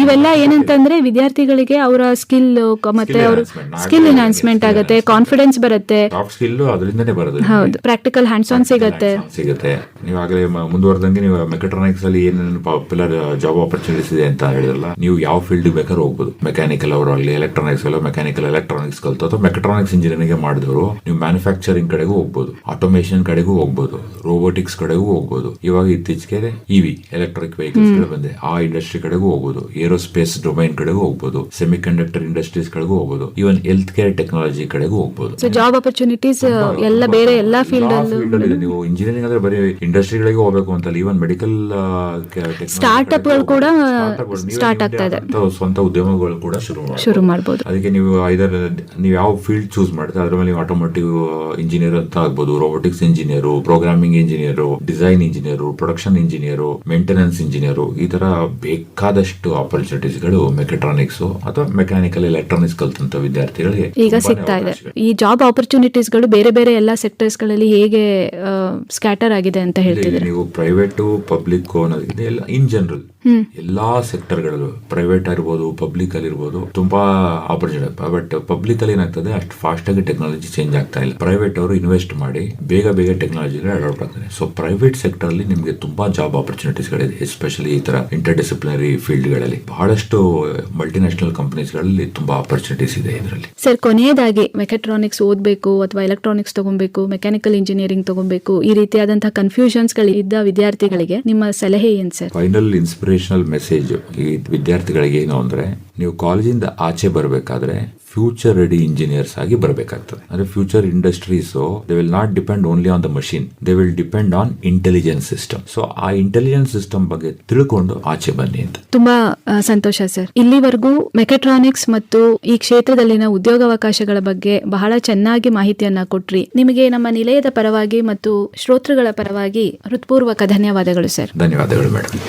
ಇವೆಲ್ಲ ಏನಂತಂದ್ರೆ ವಿದ್ಯಾರ್ಥಿಗಳಿಗೆ ಅವರ ಸ್ಕಿಲ್ ಮತ್ತೆ ಅವ್ರ ಸ್ಕಿಲ್ ಎನ್ಹಾನ್ಸ್ಮೆಂಟ್ ಆಗುತ್ತೆ, ಕಾನ್ಫಿಡೆನ್ಸ್ ಬರುತ್ತೆ. ಸಾಫ್ಟ್ ಸ್ಕಿಲ್ ಅದರಿಂದನೇ ಬರುತ್ತೆ. ಹೌದು, ಪ್ರಾಕ್ಟಿಕಲ್ ಹ್ಯಾಂಡ್ಸ್ ಆನ್ ಸಿಗುತ್ತೆ. ನೀವು ಆಗಲೇ ಮುಂದುವರೆದಂಗೆ ನೀವು ಮೆಕ್ಯಾಟ್ರಾನಿಕ್ಸ್ ಅಲ್ಲಿ ಏನೇನು ಪಾಪ್ಯುಲರ್ ಜಾಬ್ ಆಪರ್ಚುನಿಟೀಸ್ ಇದೆ ಅಂತ ಹೇಳಿರಲ್ಲ, ನೀವು ಯಾವ ಫೀಲ್ಡ್ ಬೇಕಾದ್ರೂ ಹೋಗ್ಬೋದು. ಮೆಕ್ಯಾನಿಕಲ್ ಅವರಾಗಲಿ, ಎಲೆಕ್ಟ್ರಾನಿಕ್ಸ್ ಮೆಕ್ಯಾನಿಕಲ್ ಎಲೆಕ್ಟ್ರಾನಿಕ್ಸ್ ಕಲ್ತು ಅಥವಾ ಮೆಕ್ಯಾಟ್ರಾನಿಕ್ಸ್ ಇಂಜಿನಿಯರಿಂಗ್ ಮಾಡಿದವರು ನೀವು ಮ್ಯಾನುಫ್ಯಾಕ್ಚರಿಂಗ್ ಕಡೆಗೂ ಹೋಗ್ಬೋದು, ಆಟೋಮೇಷನ್ ಕಡೆಗೂ ಹೋಗ್ಬೋದು, ರೋಬೋಟಿಕ್ಸ್ ಕಡೆಗೂ ಹೋಗ್ಬೋದು. ಇವಾಗ ಇತ್ತೀಚೆಗೆ ಇವಿ ಎಲೆಕ್ಟ್ರಿಕ್ ವೆಹಿಕಲ್ಸ್ ಗಳು ಬಂದೆ, ಆ ಇಂಡಸ್ಟ್ರಿ ಕಡೆಗೂ ಹೋಗ್ಬೋದು, ಏರೋಸ್ಪೇಸ್ ಡೊಮೈನ್ ಕಡೆಗೂ ಹೋಗ್ಬೋದು, ಸೆಮಿ ಕಂಡಕ್ಟರ್ ಇಂಡಸ್ಟ್ರೀಸ್ ಕಡೆಗೂ ಹೋಗ್ಬೋದು, ಇವನ್ ಹೆಲ್ತ್ ಕೇರ್ ಟೆಕ್ನಾಲಜಿ ಕಡೆಗೂ ಹೋಗ್ಬೋದು. ಜಾಬ್ ಆಪರ್ಚುನಿಟೀಸ್ ಎಲ್ಲ ಬೇರೆ ಎಲ್ಲಾ ಫೀಲ್ಡ್ ಅಲ್ಲಿ. ನೀವು ಇಂಜಿನಿಯರಿಂಗ್ ಅಂದ್ರೆ ಬರೀ ಇಂಡಸ್ಟ್ರಿಗಳಿಗೆ ಹೋಗ್ಬೇಕು ಅಂತಲ್ಲ, ಇವನ್ ಮೆಡಿಕಲ್ ಸ್ಟಾರ್ಟ್ಅಪ್ ಗಳು ಕೂಡ ಸ್ಟಾರ್ಟ್ ಆಗ್ತಾ ಇದೆ, ಸ್ವಂತ ಉದ್ಯಮಗಳು ಕೂಡ ಶುರು ಮಾಡಬಹುದು. ಅದಕ್ಕೆ ನೀವು ನೀವು ಯಾವ ಫೀಲ್ಡ್ ಚೂಸ್ ಮಾಡ್ತೀವಿ ಅದ್ರ ಮೇಲೆ ಆಟೋಮೋಟಿವ್ ಇಂಜಿನಿಯರ್ ಅಂತ ಆಗ್ಬೋದು, robotics engineer, programming engineer, design engineer, production engineer, maintenance engineer, ಈ ತರ ಬೇಕಾದಷ್ಟು ಆಪರ್ಚುನಿಟೀಸ್ ಗಳು ಮೆಕ್ಯಾಟ್ರಾನಿಕ್ಸ್ ಅಥವಾ ಮೆಕ್ಯಾನಿಕಲ್ ಎಲೆಕ್ಟ್ರಾನಿಕ್ಸ್ ಕಲ್ತಂತ ವಿದ್ಯಾರ್ಥಿಗಳಿಗೆ ಈಗ ಸಿಗ್ತಾ ಇದೆ. ಈ ಜಾಬ್ ಆಪರ್ಚುನಿಟೀಸ್ ಗಳು ಬೇರೆ ಬೇರೆ ಎಲ್ಲಾ ಸೆಕ್ಟರ್ಸ್ ಗಳಲ್ಲಿ ಹೇಗೆ ಸ್ಕ್ಯಾಟರ್ ಆಗಿದೆ ಅಂತ ಹೇಳ್ತಿದ್ರೆ, ನೀವು ಪ್ರೈವೇಟ್ ಪಬ್ಲಿಕ್ ಅನ್ನೋದಿದೆ ಎಲ್ಲ ಇನ್ ಜನರಲ್ ಎಲ್ಲಾ ಸೆಕ್ಟರ್ ಗಳಲ್ಲೂ, ಪ್ರೈವೇಟ್ ಆಗಿರ್ಬೋದು, ಪಬ್ಲಿಕ್ ಅಲ್ಲಿ ಇರ್ಬೋದು, ತುಂಬಾ ಆಪರ್ಚುನಿಟಿ. ಬಟ್ ಪಬ್ಲಿಕ್ ಅಲ್ಲಿ ಏನಾಗ್ತದೆ, ಅಷ್ಟು ಫಾಸ್ಟ್ ಆಗಿ ಟೆಕ್ನಾಲಜಿ ಚೇಂಜ್ ಆಗ್ತಾ ಇಲ್ಲ. ಪ್ರೈವೇಟ್ ಅವರು ಇನ್ವೆಸ್ಟ್ ಮಾಡಿ ಬೇಗ ಟೆಕ್ನಾಲಜಿ ಅಡಾಪ್ಟ್ ಆಗ್ತಾರೆ. ಸೊ ಪ್ರೈವೇಟ್ ಸೆಕ್ಟರ್ ಅಲ್ಲಿ ನಿಮಗೆ ತುಂಬಾ ಜಾಬ್ ಆಪರ್ಚುನಿಟೀಸ್ ಗಳಿದೆ. ಎಸ್ಪೆಷಲಿ ಈ ತರ ಇಂಟರ್ ಡಿಸಿಪ್ಲಿನರಿ ಫೀಲ್ಡ್ ಗಳಲ್ಲಿ ಬಹಳಷ್ಟು ಮಲ್ಟಿನ್ಯಾಷನಲ್ ಕಂಪನೀಸ್ ಗಳಲ್ಲಿ ತುಂಬಾ ಆಪರ್ಚುನಿಟೀಸ್ ಇದೆ ಇದರಲ್ಲಿ. ಸರ್, ಕೊನೆಯದಾಗಿ ಮೆಕ್ಯಾಟ್ರಾನಿಕ್ಸ್ ಓದಬೇಕು ಅಥವಾ ಎಲೆಕ್ಟ್ರಾನಿಕ್ಸ್ ತಗೊಬೇಕು, ಮೆಕ್ಯಾನಿಕಲ್ ಇಂಜಿನಿಯರಿಂಗ್ ತಗೊಬೇಕು, ಈ ರೀತಿಯಾದಂತಹ ಕನ್ಫ್ಯೂಷನ್ಸ್ ಗಳಿದ್ದ ವಿದ್ಯಾರ್ಥಿಗಳಿಗೆ ನಿಮ್ಮ ಸಲಹೆ ಏನ್ ಸರ್? ಫೈನಲ್ ಇನ್ಸ್ಪಿರೇಷನಲ್ ಮೆಸೇಜ್ ಈ ವಿದ್ಯಾರ್ಥಿಗಳಿಗೆ ಏನು ಅಂದ್ರೆ, ನೀವು ಕಾಲೇಜಿಂದ ಆಚೆ ಬರಬೇಕಾದ್ರೆ ಫ್ಯೂಚರ್ ರೆಡಿ ಇಂಜಿನಿಯರ್ಸ್ ಆಗಿ ಬರಬೇಕಾಗ್ತದೆ. ಅಂದ್ರೆ future industries they will not depend only on the machine, they will depend on intelligence system. So ಆ ಇಂಟೆಲಿಜೆನ್ಸ್ ಸಿಸ್ಟಮ್ ಬಗ್ಗೆ ತಿಳ್ಕೊಂಡು ಆಚೆ ಬನ್ನಿ ಅಂತ. ತುಂಬಾ ಸಂತೋಷ ಸರ್. ಇಲ್ಲಿವರೆಗೂ ಮೆಕ್ಯಾಟ್ರಾನಿಕ್ಸ್ ಮತ್ತು ಈ ಕ್ಷೇತ್ರದಲ್ಲಿನ ಉದ್ಯೋಗಾವಕಾಶಗಳ ಬಗ್ಗೆ ಬಹಳ ಚೆನ್ನಾಗಿ ಮಾಹಿತಿಯನ್ನ ಕೊಟ್ರಿ. ನಿಮಗೆ ನಮ್ಮ ನಿಲಯದ ಪರವಾಗಿ ಮತ್ತು ಶ್ರೋತೃಗಳ ಪರವಾಗಿ ಹೃತ್ಪೂರ್ವಕ ಧನ್ಯವಾದಗಳು ಸರ್. ಧನ್ಯವಾದಗಳು ಮೇಡಮ್.